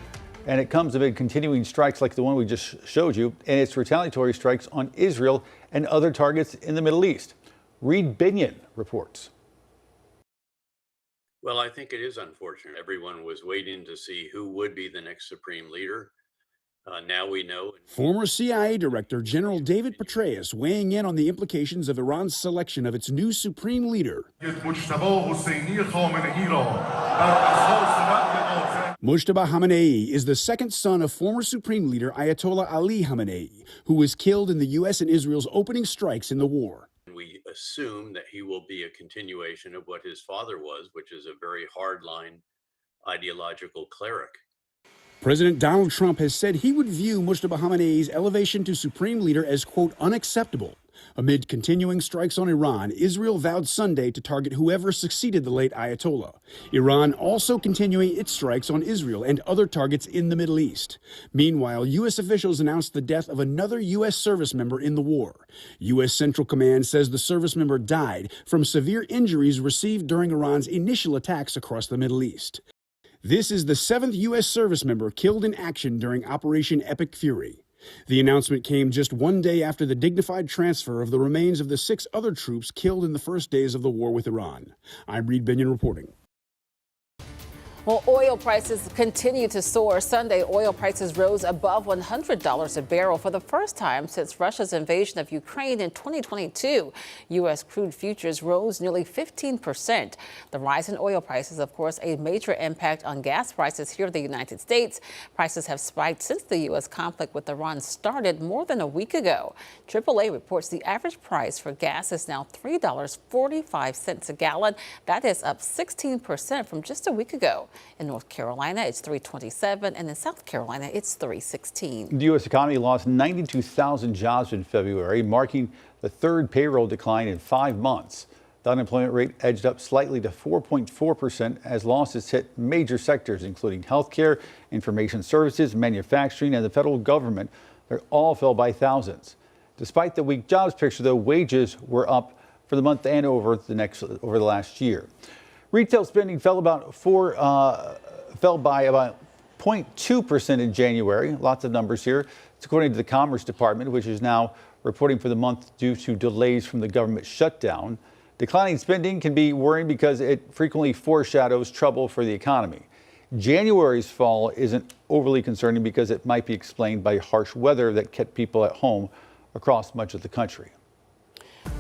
[SPEAKER 2] and it comes amid continuing strikes like the one we just showed you, and its retaliatory strikes on Israel and other targets in the Middle East. Reed Binion reports.
[SPEAKER 12] Well, I think it is unfortunate. Everyone was waiting to see who would be the next supreme leader. Now we know.
[SPEAKER 13] Former CIA Director General David Petraeus weighing in on the implications of Iran's selection of its new supreme leader. Mujtaba Khamenei is the second son of former Supreme Leader Ayatollah Ali Khamenei, who was killed in the U.S. and Israel's opening strikes in the war.
[SPEAKER 12] We assume that he will be a continuation of what his father was, which is a very hardline ideological cleric.
[SPEAKER 13] President Donald Trump has said he would view Mujtaba Khamenei's elevation to supreme leader as, quote, unacceptable. Amid continuing strikes on Iran, Israel vowed Sunday to target whoever succeeded the late Ayatollah. Iran also continuing its strikes on Israel and other targets in the Middle East. Meanwhile, U.S. officials announced the death of another U.S. service member in the war. U.S. Central Command says the service member died from severe injuries received during Iran's initial attacks across the Middle East. This is the 7th U.S. service member killed in action during Operation Epic Fury. The announcement came just one day after the dignified transfer of the remains of the 6 other troops killed in the first days of the war with Iran. I'm Reed Binion reporting.
[SPEAKER 1] Well, oil prices continue to soar. Sunday, oil prices rose above $100 a barrel for the first time since Russia's invasion of Ukraine in 2022. U.S. crude futures rose nearly 15%. The rise in oil prices, of course, a major impact on gas prices here in the United States. Prices have spiked since the U.S. conflict with Iran started more than a week ago. AAA reports the average price for gas is now $3.45 a gallon. That is up 16% from just a week ago. In North Carolina, it's $3.27, and in South Carolina, it's $3.16.
[SPEAKER 2] The U.S. economy lost 92,000 jobs in February, marking the third payroll decline in 5 months. The unemployment rate edged up slightly to 4.4% as losses hit major sectors, including healthcare, information services, manufacturing, and the federal government. They all fell by thousands. Despite the weak jobs picture, though, wages were up for the month and over the last year. Retail spending fell by about 0.2% in January. Lots of numbers here. It's according to the Commerce Department, which is now reporting for the month due to delays from the government shutdown. Declining spending can be worrying because it frequently foreshadows trouble for the economy. January's fall isn't overly concerning because it might be explained by harsh weather that kept people at home across much of the country.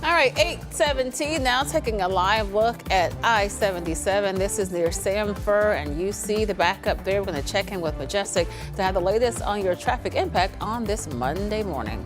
[SPEAKER 1] All right, 8:17 now, taking a live look at I-77. This is near Sanford, and you see the backup there. We're going to check in with Majestic to have the latest on your traffic impact on this Monday morning.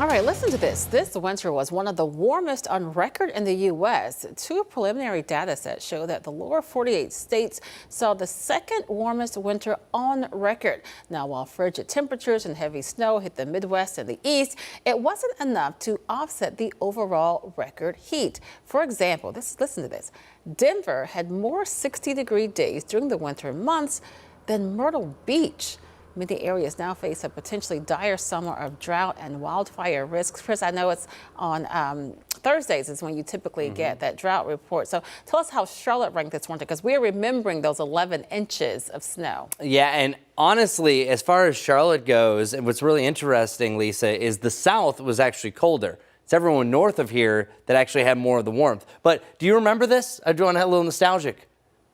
[SPEAKER 1] All right, listen to this. This winter was one of the warmest on record in the U.S. Two preliminary data sets show that the lower 48 states saw the second warmest winter on record. Now, while frigid temperatures and heavy snow hit the Midwest and the East, it wasn't enough to offset the overall record heat. For example, listen to this. Denver had more 60-degree days during the winter months than Myrtle Beach. Many areas now face a potentially dire summer of drought and wildfire risks. Chris, I know it's on Thursdays is when you typically get that drought report. So tell us how Charlotte ranked this winter, because we're remembering those 11 inches of snow.
[SPEAKER 4] Yeah, and honestly, as far as Charlotte goes, and what's really interesting, Lisa, is the South was actually colder. It's everyone north of here that actually had more of the warmth. But do you remember this? I do want to have a little nostalgic.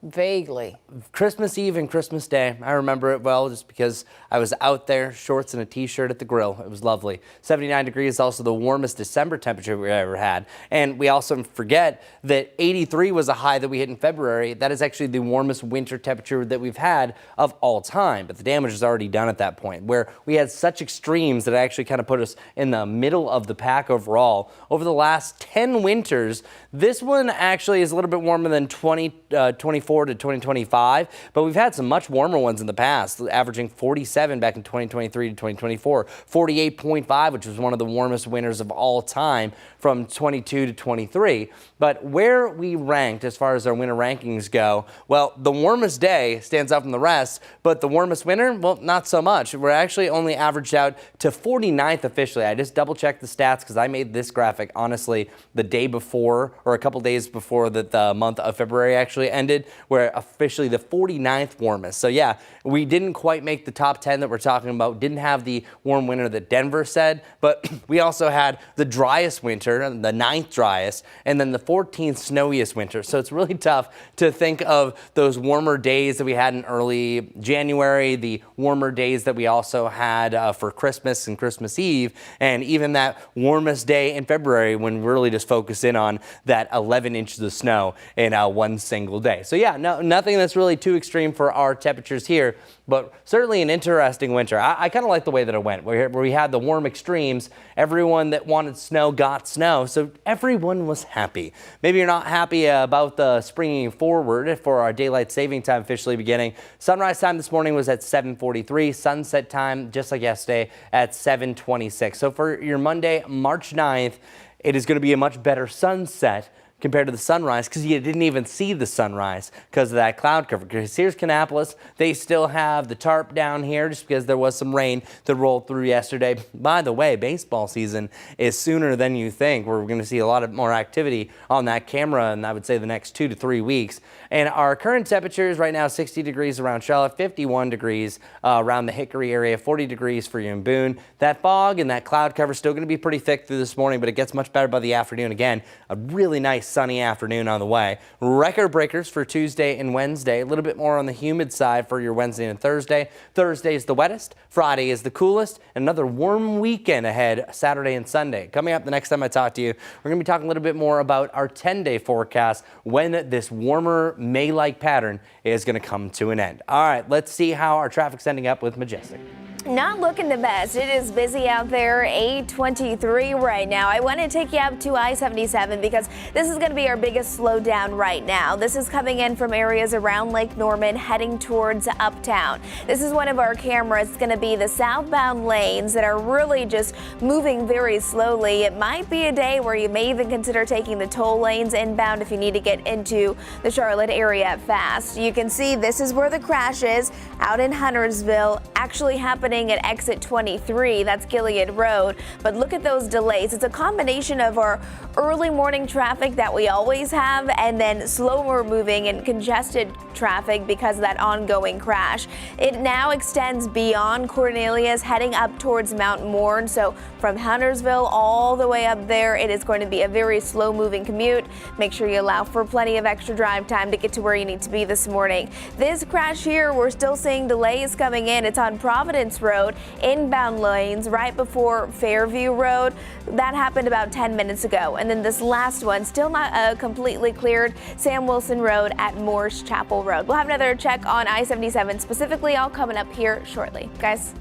[SPEAKER 1] Vaguely.
[SPEAKER 4] Christmas Eve and Christmas Day. I remember it well just because I was out there, shorts and a t-shirt at the grill. It was lovely. 79 degrees is also the warmest December temperature we ever had. And we also forget that 83 was a high that we hit in February. That is actually the warmest winter temperature that we've had of all time. But the damage is already done at that point, where we had such extremes that actually kind of put us in the middle of the pack overall. Over the last 10 winters, this one actually is a little bit warmer than 2024 to 2025, but we've had some much warmer ones in the past, averaging 47 back in 2023 to 2024, 48.5, which was one of the warmest winters of all time from 22 to 23. But where we ranked as far as our winter rankings go, well, the warmest day stands out from the rest, but the warmest winter, well, not so much. We're actually only averaged out to 49th officially. I just double checked the stats because I made this graphic, honestly, the day before or a couple days before the month of February actually ended. We're officially the 49th warmest. So yeah, we didn't quite make the top 10 that we're talking about. Didn't have the warm winter that Denver said, but we also had the driest winter, the 9th driest, and then the 14th snowiest winter. So it's really tough to think of those warmer days that we had in early January, the warmer days that we also had for Christmas and Christmas Eve, and even that warmest day in February when we're really just focused in on that 11 inches of snow in one single day. So yeah, nothing that's really too extreme for our temperatures here, but certainly an interesting winter. I kind of like the way that it went, where we had the warm extremes. Everyone that wanted snow got snow, so everyone was happy. Maybe you're not happy about the springing forward for our daylight saving time officially beginning. Sunrise time this morning was at 7:43. Sunset time, just like yesterday, at 7:26. So for your Monday, March 9th, it is going to be a much better sunset compared to the sunrise, because you didn't even see the sunrise because of that cloud cover. Because here's Kannapolis, they still have the tarp down here just because there was some rain that rolled through yesterday. By the way, baseball season is sooner than you think. We're going to see a lot of more activity on that camera, and I would say the next 2 to 3 weeks. And our current temperatures right now, 60 degrees around Charlotte, 51 degrees around the Hickory area, 40 degrees for you in Boone. That fog and that cloud cover is still going to be pretty thick through this morning, but it gets much better by the afternoon. Again, a really nice sunny afternoon on the way. Record breakers for Tuesday and Wednesday. A little bit more on the humid side for your Wednesday and Thursday. Thursday is the wettest. Friday is the coolest. Another warm weekend ahead Saturday and Sunday. Coming up the next time I talk to you, we're going to be talking a little bit more about our 10-day forecast when this warmer May-like pattern is going to come to an end. All right, let's see how our traffic's ending up with Majestic.
[SPEAKER 3] Not looking the best. It is busy out there, 8:23 right now. I want to take you up to I-77 because this is going to be our biggest slowdown right now. This is coming in from areas around Lake Norman heading towards Uptown. This is one of our cameras. It's going to be the southbound lanes that are really just moving very slowly. It might be a day where you may even consider taking the toll lanes inbound if you need to get into the Charlotte area fast. You can see this is where the crash is out in Huntersville, actually happening at exit 23. That's Gilead Road. But look at those delays. It's a combination of our early morning traffic that we always have and then slower moving and congested traffic because of that ongoing crash. It now extends beyond Cornelius, heading up towards Mount Morn. So from Huntersville all the way up there, it is going to be a very slow moving commute. Make sure you allow for plenty of extra drive time to get to where you need to be this morning. This crash here, we're still seeing delays coming in. It's on Providence Road, inbound lanes right before Fairview Road. That happened about 10 minutes ago. And then this last one, still not completely cleared, Sam Wilson Road at Morse Chapel Road. We'll have another check on I-77 specifically, all coming up here shortly. Guys.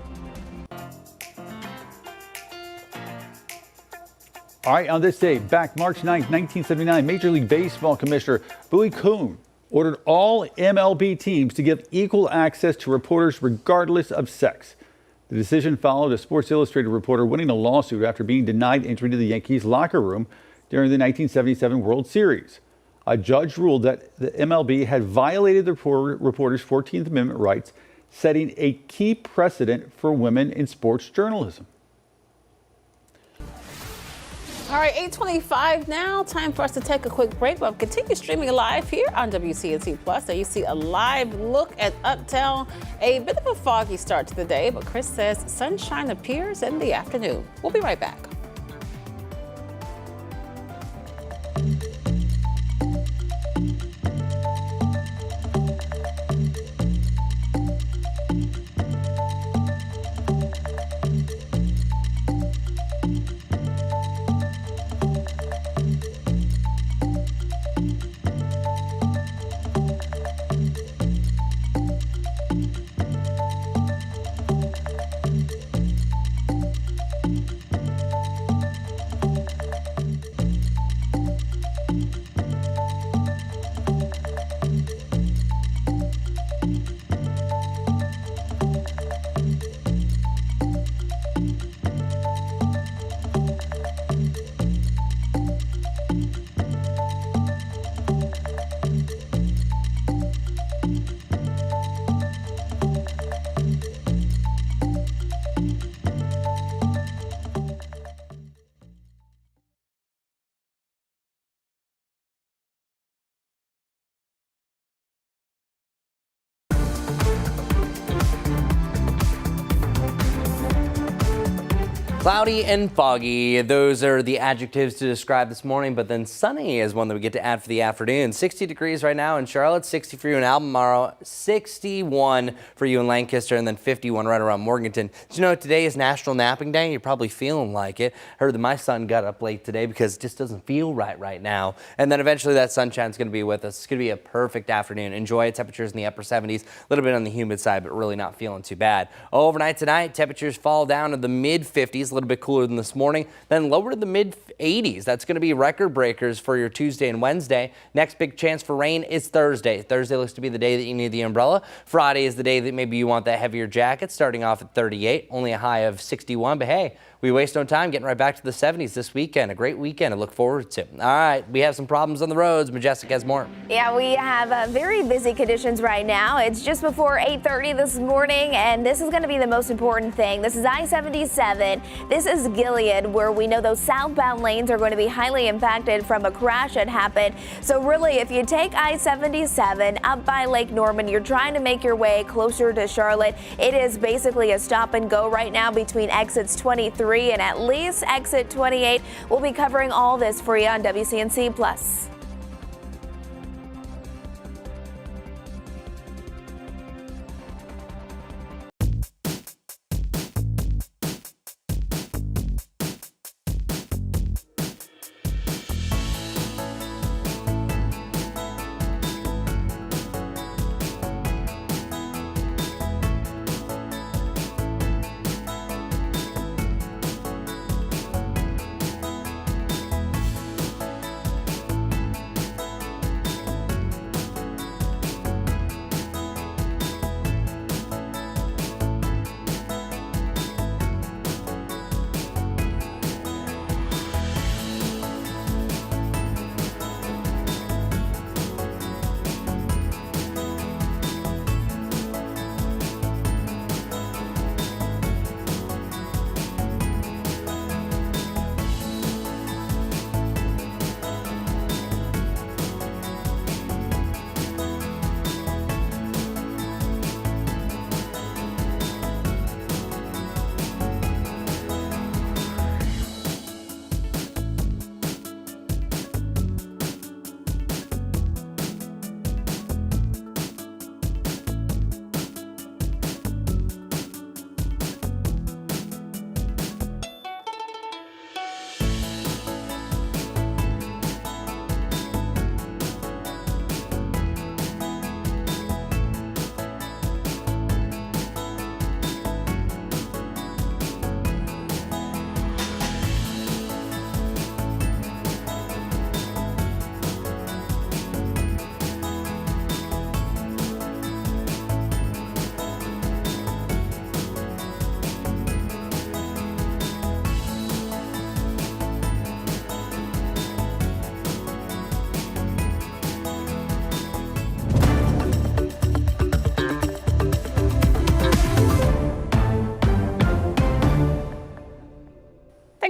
[SPEAKER 2] All right, on this day, back March 9th, 1979, Major League Baseball Commissioner Bowie Kuhn ordered all MLB teams to give equal access to reporters regardless of sex. The decision followed a Sports Illustrated reporter winning a lawsuit after being denied entry to the Yankees locker room during the 1977 World Series. A judge ruled that the MLB had violated the reporters' 14th Amendment rights, setting a key precedent for women in sports journalism.
[SPEAKER 1] All right, 8:25 now. Time for us to take a quick break, but continue streaming live here on WCNC Plus. There you see a live look at Uptown. A bit of a foggy start to the day, but Chris says sunshine appears in the afternoon. We'll be right back.
[SPEAKER 4] Cloudy and foggy, those are the adjectives to describe this morning, but then sunny is one that we get to add for the afternoon. 60 degrees right now in Charlotte, 60 for you in Albemarle, 61 for you in Lancaster, and then 51 right around Morganton. Did you know today is National Napping Day? You're probably feeling like it. Heard that my son got up late today because it just doesn't feel right now. And then eventually that sunshine's going to be with us. It's going to be a perfect afternoon. Enjoy it. Temperatures in the upper 70s, a little bit on the humid side, but really not feeling too bad. Overnight tonight, temperatures fall down to the mid 50s. A little bit cooler than this morning, then lower to the mid 80s. That's going to be record breakers for your Tuesday and Wednesday. Next big chance for rain is Thursday. Thursday looks to be the day that you need the umbrella. Friday is the day that maybe you want that heavier jacket, starting off at 38, only a high of 61. But hey, we waste no time getting right back to the 70s this weekend. A great weekend to look forward to. All right, we have some problems on the roads. Majestic has more.
[SPEAKER 3] Yeah, we have very busy conditions right now. It's just before 8:30 this morning, and this is going to be the most important thing. This is I-77. This is Gilead, where we know those southbound lanes are going to be highly impacted from a crash that happened. So really, if you take I-77 up by Lake Norman, you're trying to make your way closer to Charlotte. It is basically a stop and go right now between exits 23 and at least exit 28. We'll be covering all this for you on WCNC Plus.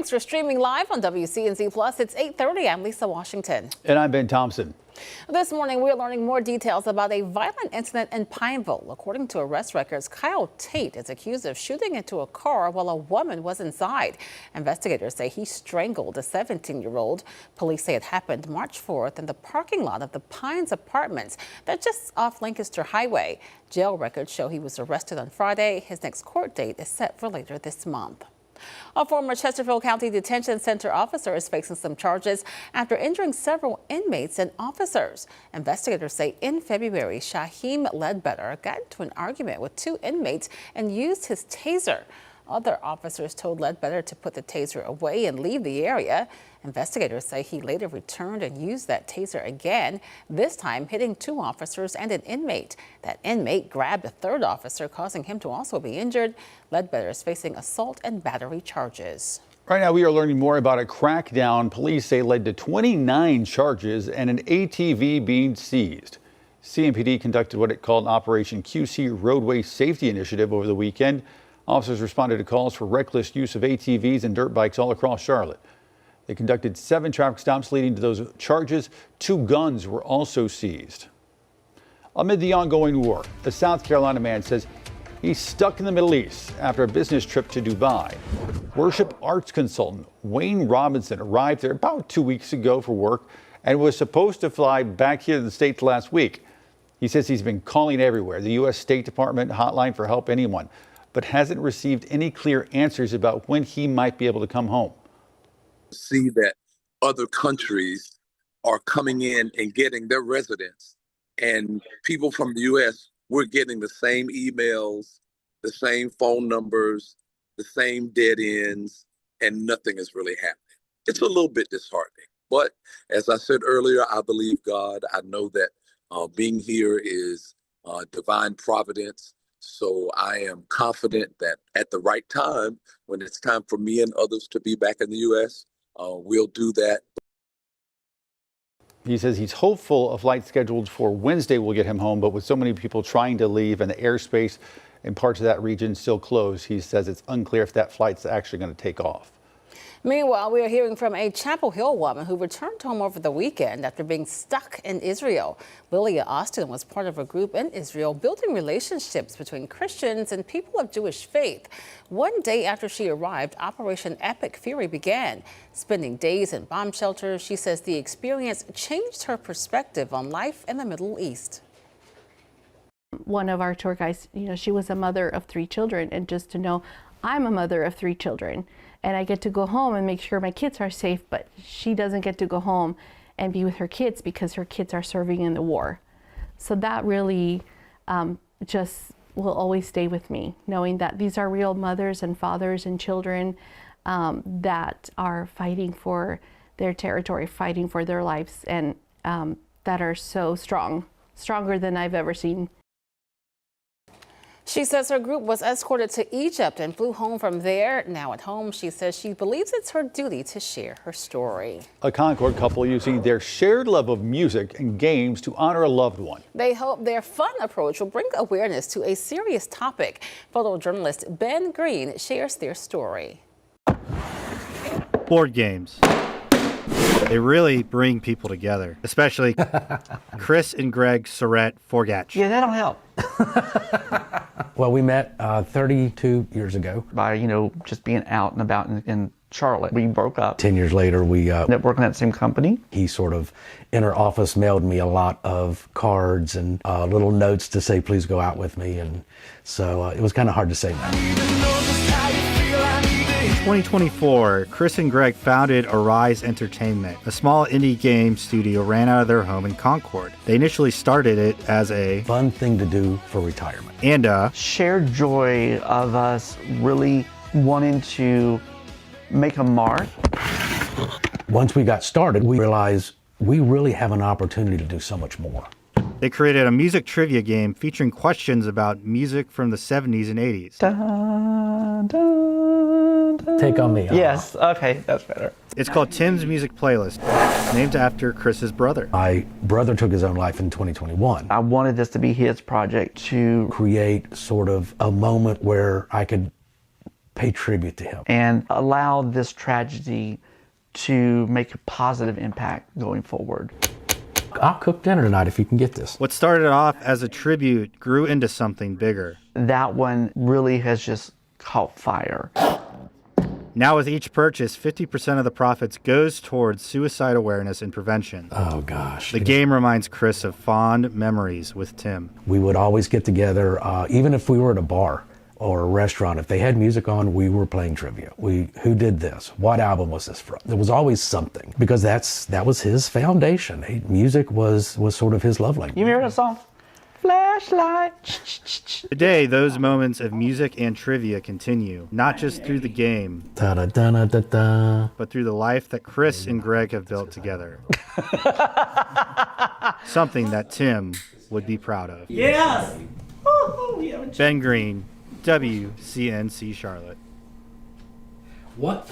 [SPEAKER 1] Thanks for streaming live on WCNC Plus. It's 8:30. I'm Lisa Washington.
[SPEAKER 2] And I'm Ben Thompson.
[SPEAKER 1] This morning, we're learning more details about a violent incident in Pineville. According to arrest records, Kyle Tate is accused of shooting into a car while a woman was inside. Investigators say he strangled a 17-year-old. Police say it happened March 4th in the parking lot of the Pines Apartments. That's just off Lancaster Highway. Jail records show he was arrested on Friday. His next court date is set for later this month. A former Chesterfield County Detention Center officer is facing some charges after injuring several inmates and officers. Investigators say in February, Shaheem Ledbetter got into an argument with two inmates and used his taser. Other officers told Ledbetter to put the taser away and leave the area. Investigators say he later returned and used that taser again, this time hitting two officers and an inmate. That inmate grabbed a third officer, causing him to also be injured. Ledbetter is facing assault and battery charges.
[SPEAKER 2] Right now, we are learning more about a crackdown police say led to 29 charges and an ATV being seized. CMPD conducted what it called Operation QC Roadway Safety Initiative over the weekend. Officers responded to calls for reckless use of ATVs and dirt bikes all across Charlotte. They conducted 7 traffic stops leading to those charges. 2 guns were also seized. Amid the ongoing war, a South Carolina man says he's stuck in the Middle East after a business trip to Dubai. Worship arts consultant Wayne Robinson arrived there about 2 weeks ago for work and was supposed to fly back here to the States last week. He says he's been calling everywhere, the U.S. State Department hotline for help, anyone, but hasn't received any clear answers about when he might be able to come home.
[SPEAKER 14] See that other countries are coming in and getting their residents, and people from the U.S., we're getting the same emails, the same phone numbers, the same dead ends, and nothing is really happening. It's a little bit disheartening, but as I said earlier, I believe God. I know that being here is divine providence. So I am confident that at the right time, when it's time for me and others to be back in the U.S., we'll do that.
[SPEAKER 2] He says he's hopeful a flight scheduled for Wednesday will get him home, but with so many people trying to leave and the airspace in parts of that region still closed, he says it's unclear if that flight's actually going to take off.
[SPEAKER 1] Meanwhile, we are hearing from a Chapel Hill woman who returned home over the weekend after being stuck in Israel. Lilia Austin was part of a group in Israel building relationships between Christians and people of Jewish faith. One day after she arrived, Operation Epic Fury began. Spending days in bomb shelters, she says the experience changed her perspective on life in the Middle East.
[SPEAKER 15] One of our tour guides, she was a mother of 3 children, and just to know I'm a mother of 3 children. And I get to go home and make sure my kids are safe, but she doesn't get to go home and be with her kids because her kids are serving in the war. So that really just will always stay with me, knowing that these are real mothers and fathers and children that are fighting for their territory, fighting for their lives, and that are so strong, stronger than I've ever seen.
[SPEAKER 1] She says her group was escorted to Egypt and flew home from there. Now at home, she says she believes it's her duty to share her story.
[SPEAKER 2] A Concord couple using their shared love of music and games to honor a loved one.
[SPEAKER 1] They hope their fun approach will bring awareness to a serious topic. Photojournalist Ben Green shares their story.
[SPEAKER 19] Board games. They really bring people together, especially Chris and Greg Surratt Forgatch.
[SPEAKER 16] Yeah, that'll help.
[SPEAKER 21] Well, we met 32 years ago.
[SPEAKER 16] By, just being out and about in Charlotte. We broke up.
[SPEAKER 21] 10 years later, we
[SPEAKER 16] ended up working at the same company.
[SPEAKER 21] He sort of, in our office, mailed me a lot of cards and little notes to say, please go out with me. And so it was kind of hard to say that.
[SPEAKER 19] In 2024, Chris and Greg founded Arise Entertainment. A small indie game studio ran out of their home in Concord. They initially started it as a
[SPEAKER 21] fun thing to do for retirement.
[SPEAKER 19] And a
[SPEAKER 16] shared joy of us really wanting to make a mark.
[SPEAKER 21] Once we got started, we realized we really have an opportunity to do so much more.
[SPEAKER 19] They created a music trivia game featuring questions about music from the 70s and 80s.
[SPEAKER 16] Dun, dun, dun.
[SPEAKER 21] Take on me.
[SPEAKER 16] Yes, okay, that's better.
[SPEAKER 19] It's called Tim's Music Playlist, named after Chris's brother.
[SPEAKER 21] My brother took his own life in 2021.
[SPEAKER 16] I wanted this to be his project to
[SPEAKER 21] create sort of a moment where I could pay tribute to him.
[SPEAKER 16] and allow this tragedy to make a positive impact going forward.
[SPEAKER 21] I'll cook dinner tonight if you can get this.
[SPEAKER 19] What started off as a tribute grew into something bigger.
[SPEAKER 16] That one really has just caught fire.
[SPEAKER 19] Now with each purchase, 50% of the profits goes towards suicide awareness and prevention.
[SPEAKER 21] Oh gosh.
[SPEAKER 19] The game reminds Chris of fond memories with Tim.
[SPEAKER 21] We would always get together, even if we were at a bar or a restaurant. If they had music on, we were playing trivia. Who did this? What album was this from? There was always something, because that was his foundation. Music was sort of his love language.
[SPEAKER 16] You remember that song? Flashlight.
[SPEAKER 19] Today, those moments of music and trivia continue, not just through the game,
[SPEAKER 21] Da-da-da-da-da-da.
[SPEAKER 19] but through the life that Chris and Greg have built together. Something that Tim would be proud of.
[SPEAKER 6] Yes!
[SPEAKER 19] Ben Green, WCNC Charlotte.
[SPEAKER 6] What?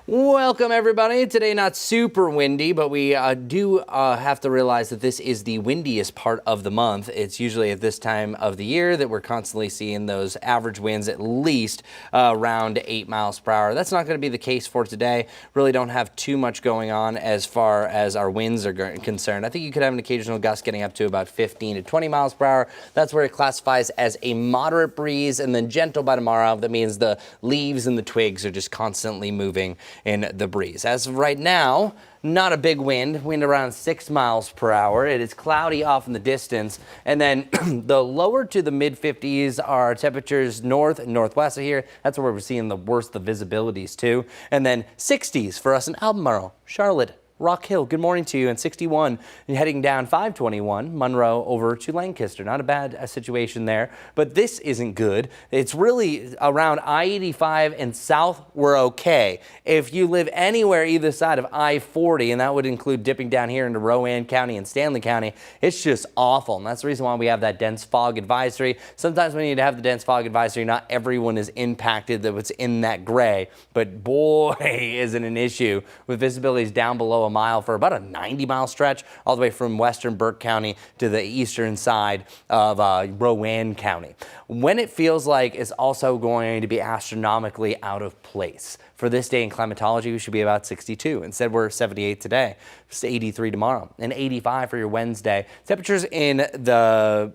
[SPEAKER 4] Welcome, everybody. Today, not super windy, but we do have to realize that this is the windiest part of the month. It's usually at this time of the year that we're constantly seeing those average winds at least around 8 miles per hour. That's not going to be the case for today. Really don't have too much going on as far as our winds are concerned. I think you could have an occasional gust getting up to about 15 to 20 miles per hour. That's where it classifies as a moderate breeze, and then gentle by tomorrow. That means the leaves and the twigs are just constantly moving in the breeze. As of right now, not a big wind around 6 miles per hour. It is cloudy off in the distance. And then the lower to the mid 50s are temperatures north and northwest of here. That's where we're seeing the worst of visibilities too. And then 60s for us in Albemarle, Charlotte, Rock Hill, good morning to you, and 61 heading down 521, Monroe over to Lancaster. Not a bad situation there, but this isn't good. It's really around I-85 and south, we're okay. If you live anywhere either side of I-40, and that would include dipping down here into Rowan County and Stanley County, it's just awful, and that's the reason why we have that dense fog advisory. Sometimes we need to have the dense fog advisory. Not everyone is impacted that was in that gray, but boy, is it an issue with visibilities down below a mile for about a 90-mile stretch all the way from western Burke County to the eastern side of Rowan County. When it feels like it's also going to be astronomically out of place. For this day in climatology, we should be about 62. Instead, we're 78 today. It's 83 tomorrow and 85 for your Wednesday. Temperatures in the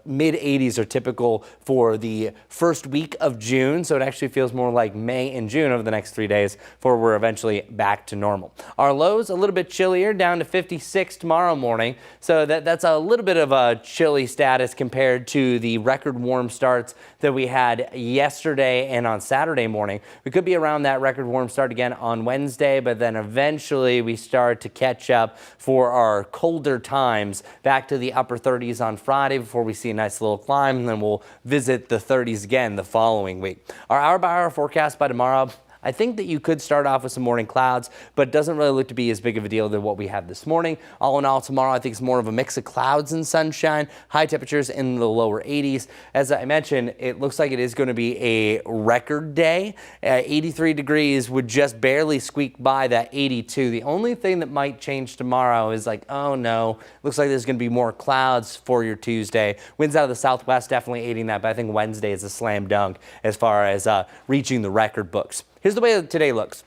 [SPEAKER 4] mid 80s are typical for the first week of June, so it actually feels more like May and June over the next 3 days before we're eventually back to normal. Our lows a little bit chillier, down to 56 tomorrow morning, so that's a little bit of a chilly status compared to the record warm starts that we had yesterday and on Saturday morning. We could be around that record warm start again on Wednesday, but then eventually we start to catch up for our colder times back to the upper 30s on Friday before we see a nice little climb, and then we'll visit the 30s again the following week. Our hour-by-hour forecast by tomorrow, I think that you could start off with some morning clouds, but it doesn't really look to be as big of a deal than what we have this morning. All in all, tomorrow I think it's more of a mix of clouds and sunshine, high temperatures in the lower 80s. As I mentioned, it looks like it is going to be a record day. 83 degrees would just barely squeak by that 82. The only thing that might change tomorrow is like, oh no, looks like there's going to be more clouds for your Tuesday. Winds out of the southwest definitely aiding that, but I think Wednesday is a slam dunk as far as reaching the record books. Here's the way that today looks.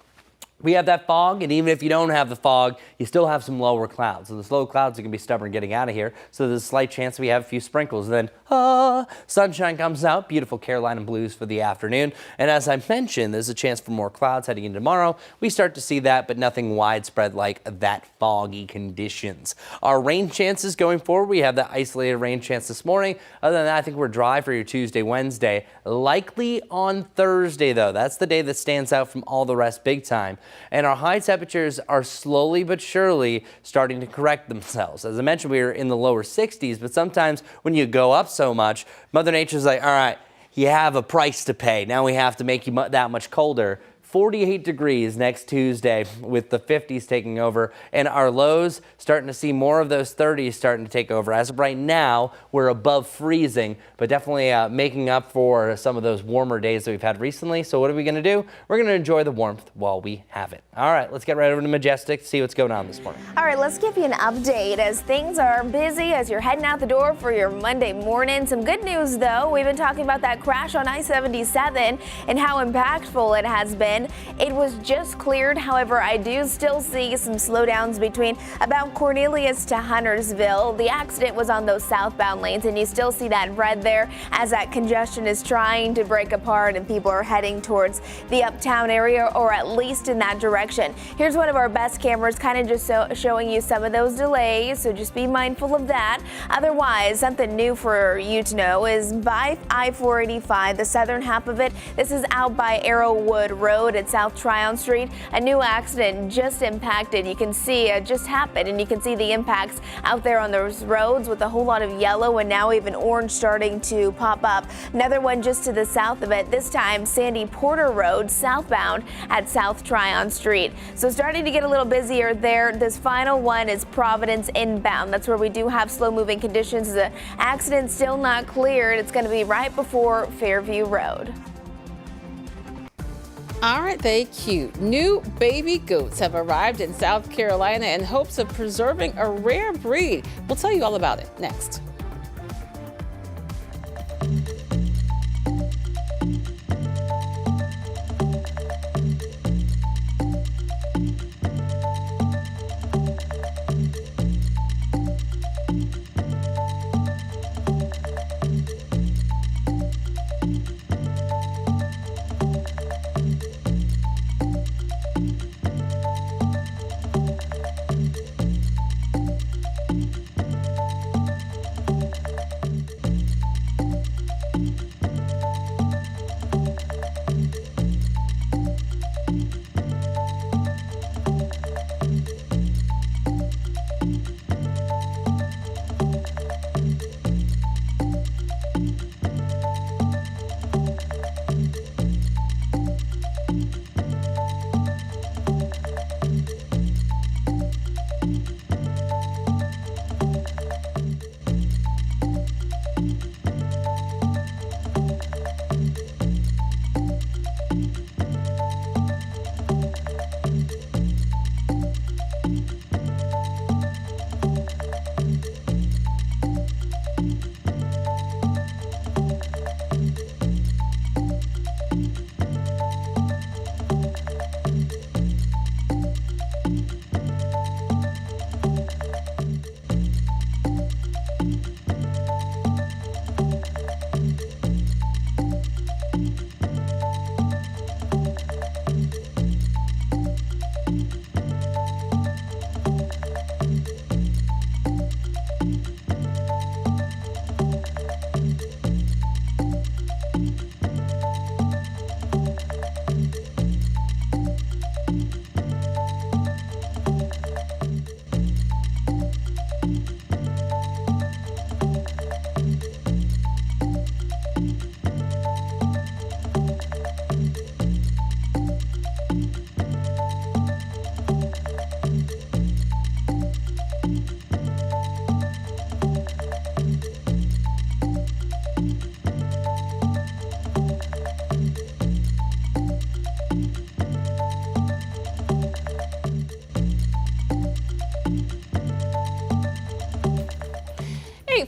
[SPEAKER 4] We have that fog, and even if you don't have the fog, you still have some lower clouds. So those low clouds are going to be stubborn getting out of here. So there's a slight chance we have a few sprinkles. And then, sunshine comes out. Beautiful Carolina blues for the afternoon. And as I mentioned, there's a chance for more clouds heading into tomorrow. We start to see that, but nothing widespread like that foggy conditions. Our rain chances going forward, we have that isolated rain chance this morning. Other than that, I think we're dry for your Tuesday, Wednesday. Likely on Thursday, though. That's the day that stands out from all the rest big time. And our high temperatures are slowly but surely starting to correct themselves. As I mentioned, we were in the lower 60s, but sometimes when you go up so much, Mother Nature's like, all right, you have a price to pay. Now we have to make you that much colder. 48 degrees next Tuesday with the 50s taking over, and our lows starting to see more of those 30s starting to take over. As of right now, we're above freezing, but definitely making up for some of those warmer days that we've had recently. So what are we going to do? We're going to enjoy the warmth while we have it. All right, let's get right over to Majestic to see what's going on this morning.
[SPEAKER 3] All right, let's give you an update as things are busy as you're heading out the door for your Monday morning. Some good news, though. We've been talking about that crash on I-77 and how impactful it has been. It was just cleared. However, I do still see some slowdowns between about Cornelius to Huntersville. The accident was on those southbound lanes, and you still see that red there as that congestion is trying to break apart and people are heading towards the uptown area, or at least in that direction. Here's one of our best cameras kind of just showing you some of those delays, so just be mindful of that. Otherwise, something new for you to know is by I-485, the southern half of it. This is out by Arrowwood Road at South Tryon Street. A new accident just impacted. You can see it just happened, and you can see the impacts out there on those roads with a whole lot of yellow and now even orange starting to pop up. Another one just to the south of it, this time Sandy Porter Road southbound at South Tryon Street. So starting to get a little busier there. This final one is Providence inbound. That's where we do have slow moving conditions. The accident still not cleared. It's going to be right before Fairview Road.
[SPEAKER 1] Aren't they cute? New baby goats have arrived in South Carolina in hopes of preserving a rare breed. We'll tell you all about it next.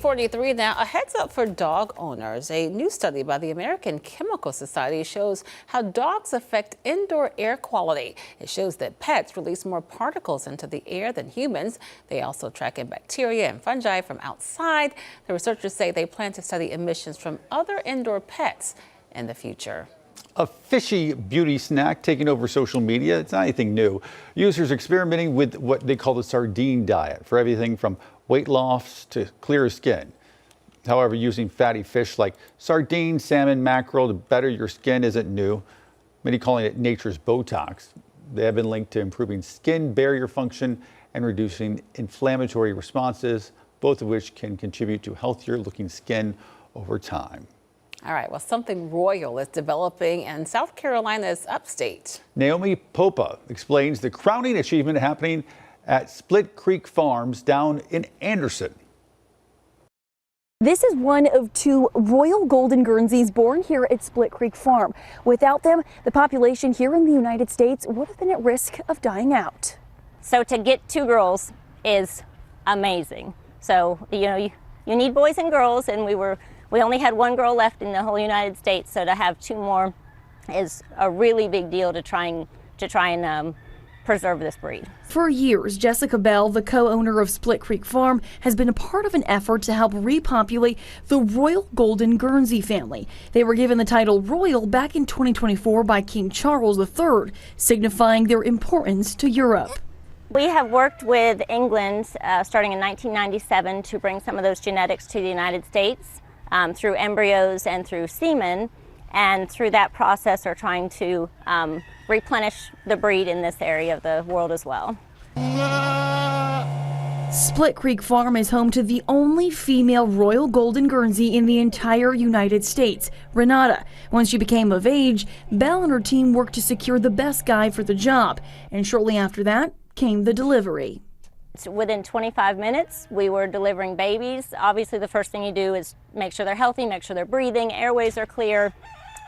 [SPEAKER 1] .43 now. A heads up for dog owners. A new study by the American Chemical Society shows how dogs affect indoor air quality. It shows that pets release more particles into the air than humans. They also track in bacteria and fungi from outside. The researchers say they plan to study emissions from other indoor pets in the future.
[SPEAKER 2] A fishy beauty snack taking over social media. It's not anything new. Users experimenting with what they call the sardine diet for everything from weight loss to clearer skin. However, using fatty fish like sardines, salmon, mackerel to better your skin isn't new. Many calling it nature's Botox. They have been linked to improving skin barrier function and reducing inflammatory responses, both of which can contribute to healthier looking skin over time.
[SPEAKER 1] All right, well, something royal is developing in South Carolina's upstate.
[SPEAKER 2] Naomi Popa explains the crowning achievement happening at Split Creek Farms down in Anderson.
[SPEAKER 17] This is one of 2 royal golden Guernseys born here at Split Creek Farm. Without them, the population here in the United States would have been at risk of dying out.
[SPEAKER 18] So to get 2 girls is amazing. So, you need boys and girls, and we only had 1 girl left in the whole United States. So to have 2 more is a really big deal to try and preserve this breed.
[SPEAKER 17] For years, Jessica Bell, the co-owner of Split Creek Farm, has been a part of an effort to help repopulate the Royal Golden Guernsey family. They were given the title Royal back in 2024 by King Charles III, signifying their importance to Europe.
[SPEAKER 18] We have worked with England starting in 1997 to bring some of those genetics to the United States through embryos and through semen. And through that process are trying to replenish the breed in this area of the world as well.
[SPEAKER 17] Split Creek Farm is home to the only female Royal Golden Guernsey in the entire United States, Renata. Once she became of age, Belle and her team worked to secure the best guy for the job, and shortly after that came the delivery.
[SPEAKER 18] Within 25 minutes, we were delivering babies. Obviously, the first thing you do is make sure they're healthy, make sure they're breathing, airways are clear.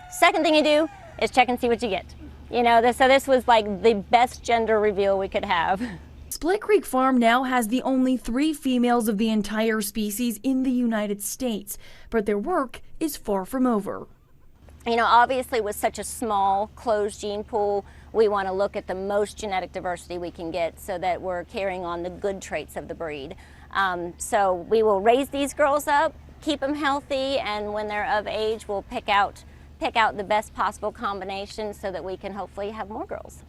[SPEAKER 18] Second thing you do is check and see what you get. So this was like the best gender reveal we could have.
[SPEAKER 17] Split Creek Farm now has the only 3 females of the entire species in the United States, but their work is far from over.
[SPEAKER 18] Obviously with such a small closed gene pool, we want to look at the most genetic diversity we can get so that we're carrying on the good traits of the breed. So we will raise these girls up, keep them healthy, and when they're of age, we'll pick out the best possible combination so that we can hopefully have more girls.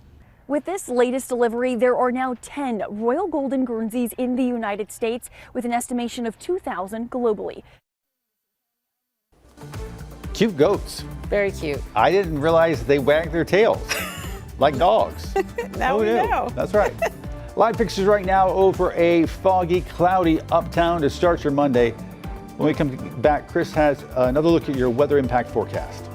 [SPEAKER 17] With this latest delivery, there are now 10 Royal Golden Guernseys in the United States, with an estimation of 2,000 globally.
[SPEAKER 2] Cute goats.
[SPEAKER 1] Very cute.
[SPEAKER 2] I didn't realize they wag their tails like dogs.
[SPEAKER 1] Now we know.
[SPEAKER 2] That's right. Live pictures right now over a foggy, cloudy uptown to start your Monday. When we come back, Chris has another look at your weather impact forecast.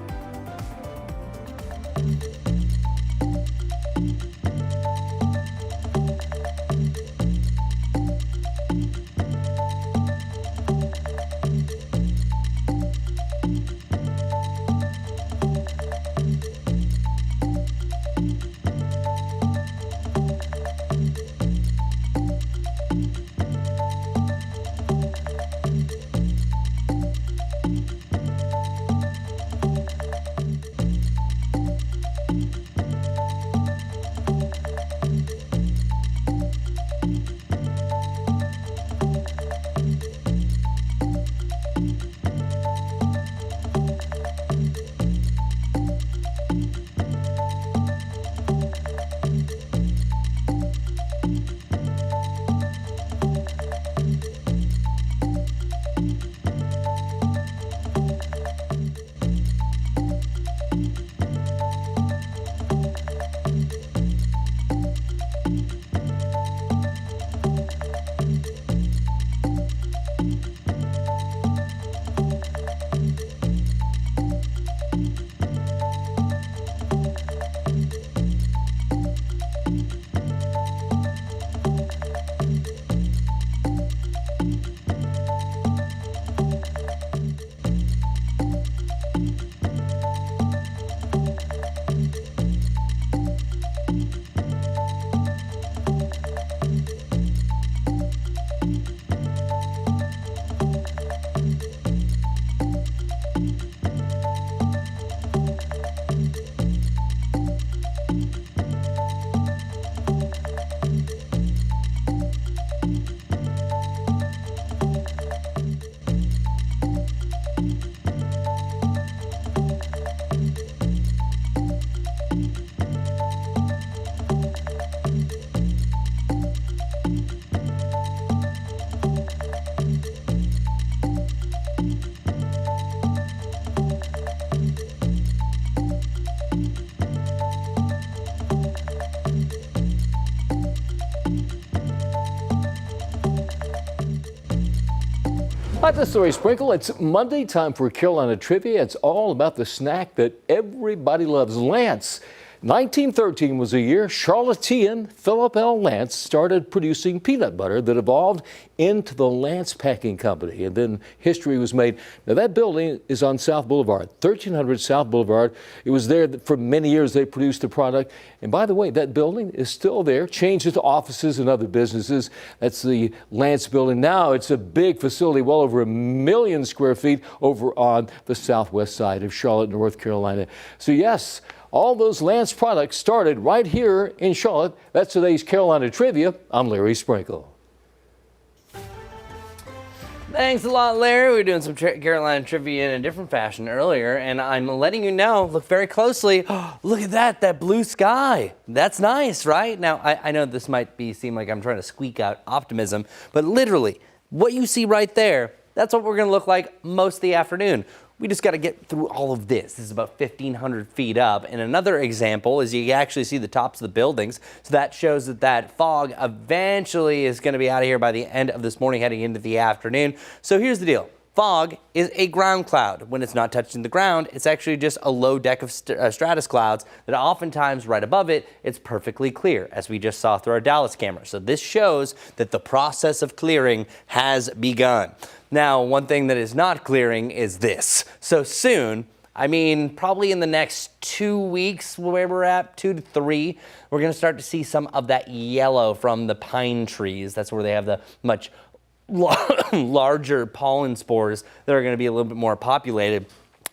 [SPEAKER 7] Hi, this is Larry Sprinkle. It's Monday, time for Carolina Trivia. It's all about the snack that everybody loves, Lance. 1913 was a year Charlottean Philip L. Lance started producing peanut butter that evolved into the Lance Packing Company, and then history was made. Now, that building is on South Boulevard, 1300 South Boulevard. It was there for many years they produced the product. And by the way, that building is still there, changed into offices and other businesses. That's the Lance building. Now it's a big facility, well over 1 million square feet over on the southwest side of Charlotte, North Carolina. So yes, all those Lance products started right here in Charlotte. That's today's Carolina Trivia. I'm Larry Sprinkle.
[SPEAKER 4] Thanks a lot, Larry. We were doing some Carolina Trivia in a different fashion earlier, and I'm letting you know, look very closely. Look at that blue sky. That's nice, right? Now, I know this might seem like I'm trying to squeak out optimism, but literally, what you see right there, that's what we're going to look like most of the afternoon. We just got to get through all of this. This is about 1,500 feet up. And another example is you actually see the tops of the buildings. So that shows that fog eventually is going to be out of here by the end of this morning, heading into the afternoon. So here's the deal. Fog is a ground cloud. When it's not touching the ground, it's actually just a low deck of stratus clouds that oftentimes right above it, it's perfectly clear, as we just saw through our Dallas camera. So this shows that the process of clearing has begun. Now, one thing that is not clearing is this. So soon, I mean, probably in the next 2 weeks, where we're at, 2 to 3, we're going to start to see some of that yellow from the pine trees. That's where they have the much larger pollen spores that are going to be a little bit more populated.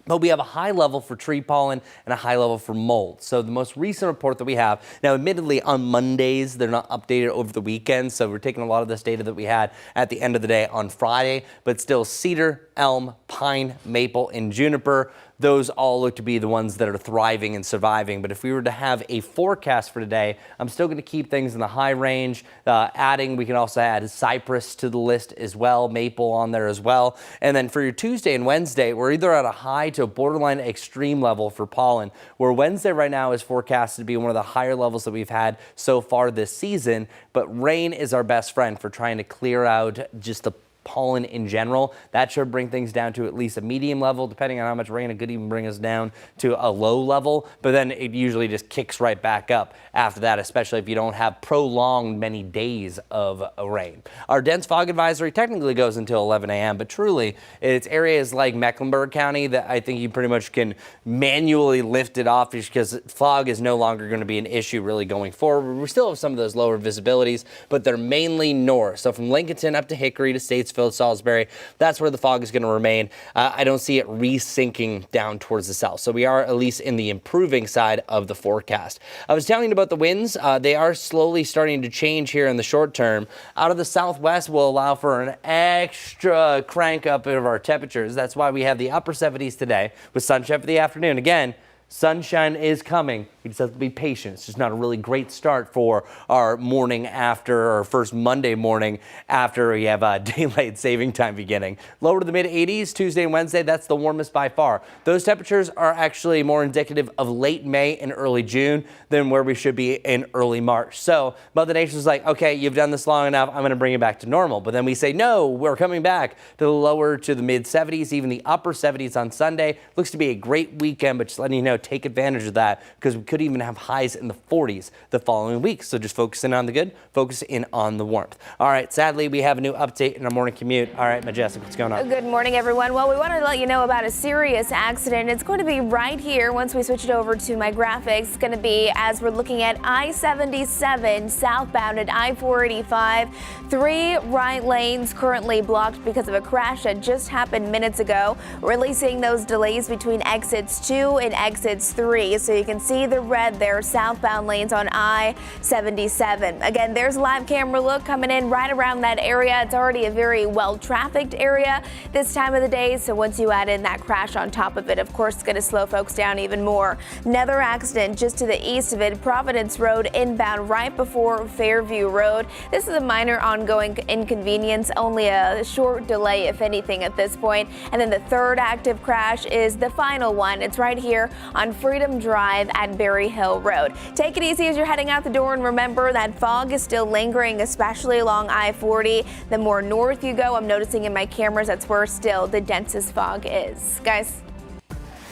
[SPEAKER 4] But we have a high level for tree pollen and a high level for mold. So the most recent report that we have, now admittedly on Mondays, they're not updated over the weekend. So we're taking a lot of this data that we had at the end of the day on Friday, but still cedar, elm, pine, maple, and juniper. Those all look to be the ones that are thriving and surviving. But if we were to have a forecast for today, I'm still going to keep things in the high range. We can also add cypress to the list as well, maple on there as well. And then for your Tuesday and Wednesday, we're either at a high to a borderline extreme level for pollen, where Wednesday right now is forecasted to be one of the higher levels that we've had so far this season. But rain is our best friend for trying to clear out just the pollen in general. That should bring things down to at least a medium level. Depending on how much rain, it could even bring us down to a low level, but then it usually just kicks right back up after that, especially if you don't have prolonged many days of rain. Our dense fog advisory technically goes until 11 a.m., but truly it's areas like Mecklenburg County that I think you pretty much can manually lift it off, because fog is no longer going to be an issue really going forward. We still have some of those lower visibilities, but they're mainly north. So from Lincolnton up to Hickory to Statesville, Salisbury, that's where the fog is going to remain. I don't see it re-sinking down towards the south. So we are at least in the improving side of the forecast. I was telling you about the winds. They are slowly starting to change here in the short term. Out of the southwest will allow for an extra crank up of our temperatures. That's why we have the upper 70s today with sunshine for the afternoon. Again, sunshine is coming. We just have to be patient. It's just not a really great start for our morning after, our first Monday morning after we have a daylight saving time beginning. Lower to the mid 80s Tuesday and Wednesday. That's the warmest by far. Those temperatures are actually more indicative of late May and early June than where we should be in early March. So Mother Nature's like, okay, you've done this long enough. I'm going to bring it back to normal. But then we say, no, we're coming back to the lower to the mid 70s, even the upper 70s on Sunday. Looks to be a great weekend, but just letting you know, take advantage of that, because we could even have highs in the 40s the following week. So just focus in on the good, focus in on the warmth. All right, sadly, we have a new update in our morning commute. All right, Majestic, what's going on?
[SPEAKER 3] Good morning, everyone. Well, we wanted to let you know about a serious accident. It's going to be right here once we switch it over to my graphics. It's going to be as we're looking at I-77 southbound at I-485. 3 right lanes currently blocked because of a crash that just happened minutes ago, releasing those delays between exits 2 and exits 3. So you can see the red there, southbound lanes on I-77. Again, there's a live camera look coming in right around that area. It's already a very well-trafficked area this time of the day. So once you add in that crash on top of it, of course, it's going to slow folks down even more. Another accident just to the east of it, Providence Road inbound right before Fairview Road. This is a minor ongoing inconvenience, only a short delay, if anything, at this point. And then the third active crash is the final one. It's right here on Freedom Drive at Berry Cherry Hill Road. Take it easy as you're heading out the door, and remember that fog is still lingering, especially along I-40. The more north you go, I'm noticing in my cameras that's where still the densest fog is. Guys.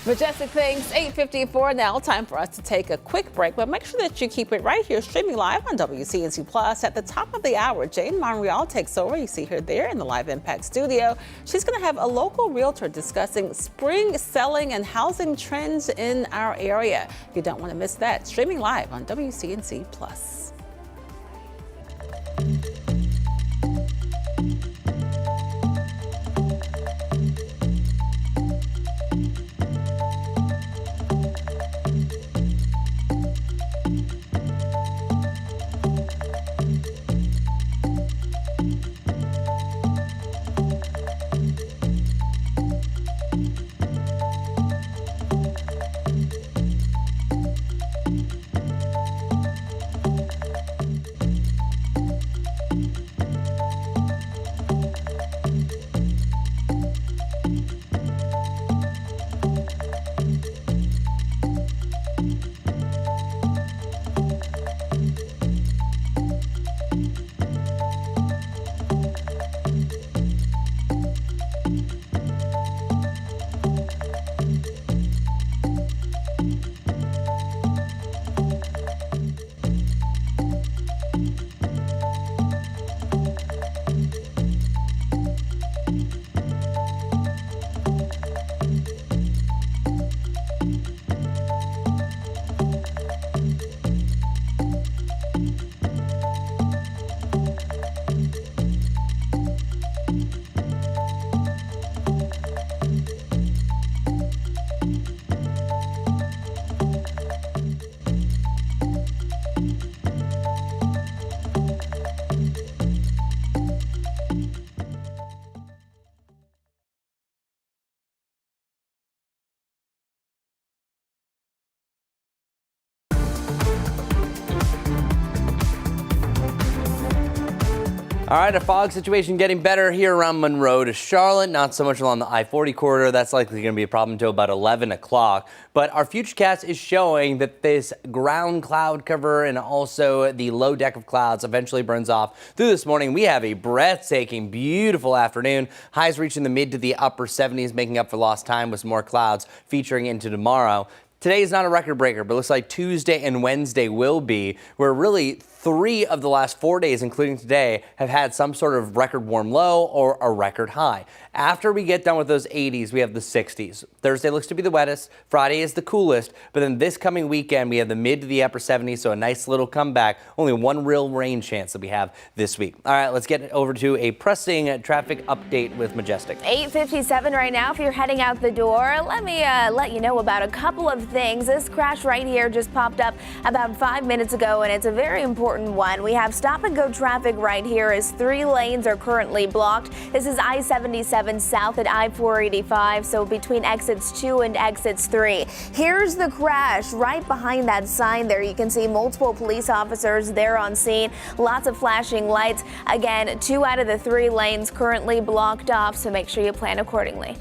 [SPEAKER 1] Majestic Things, 8:54 now. Time for us to take a quick break, but make sure that you keep it right here, streaming live on WCNC Plus. At the top of the hour, Jane Monreal takes over. You see her there in the Live Impact studio. She's going to have a local realtor discussing spring selling and housing trends in our area. You don't want to miss that. Streaming live on WCNC Plus.
[SPEAKER 4] All right, a fog situation getting better here around Monroe to Charlotte, not so much along the I-40 corridor. That's likely going to be a problem until about 11 o'clock. But our Futurecast is showing that this ground cloud cover and also the low deck of clouds eventually burns off through this morning. We have a breathtaking, beautiful afternoon. Highs reaching the mid to the upper 70s, making up for lost time with some more clouds featuring into tomorrow. Today is not a record breaker, but it looks like Tuesday and Wednesday will be, where really 3 of the last 4 days, including today, have had some sort of record warm low or a record high. After we get done with those 80s, we have the 60s. Thursday looks to be the wettest. Friday is the coolest. But then this coming weekend, we have the mid to the upper 70s, so a nice little comeback. Only one real rain chance that we have this week. All right, let's get over to a pressing traffic update with Majestic.
[SPEAKER 3] 8:57 right now. If you're heading out the door, let me let you know about a couple of things. This crash right here just popped up about 5 minutes ago, and it's a very important one. We have stop and go traffic right here as 3 lanes are currently blocked. This is I-77 south at I-485, so between exits 2 and exits 3. Here's the crash right behind that sign there. You can see multiple police officers there on scene. Lots of flashing lights. Again, 2 out of the 3 lanes currently blocked off, so make sure you plan accordingly.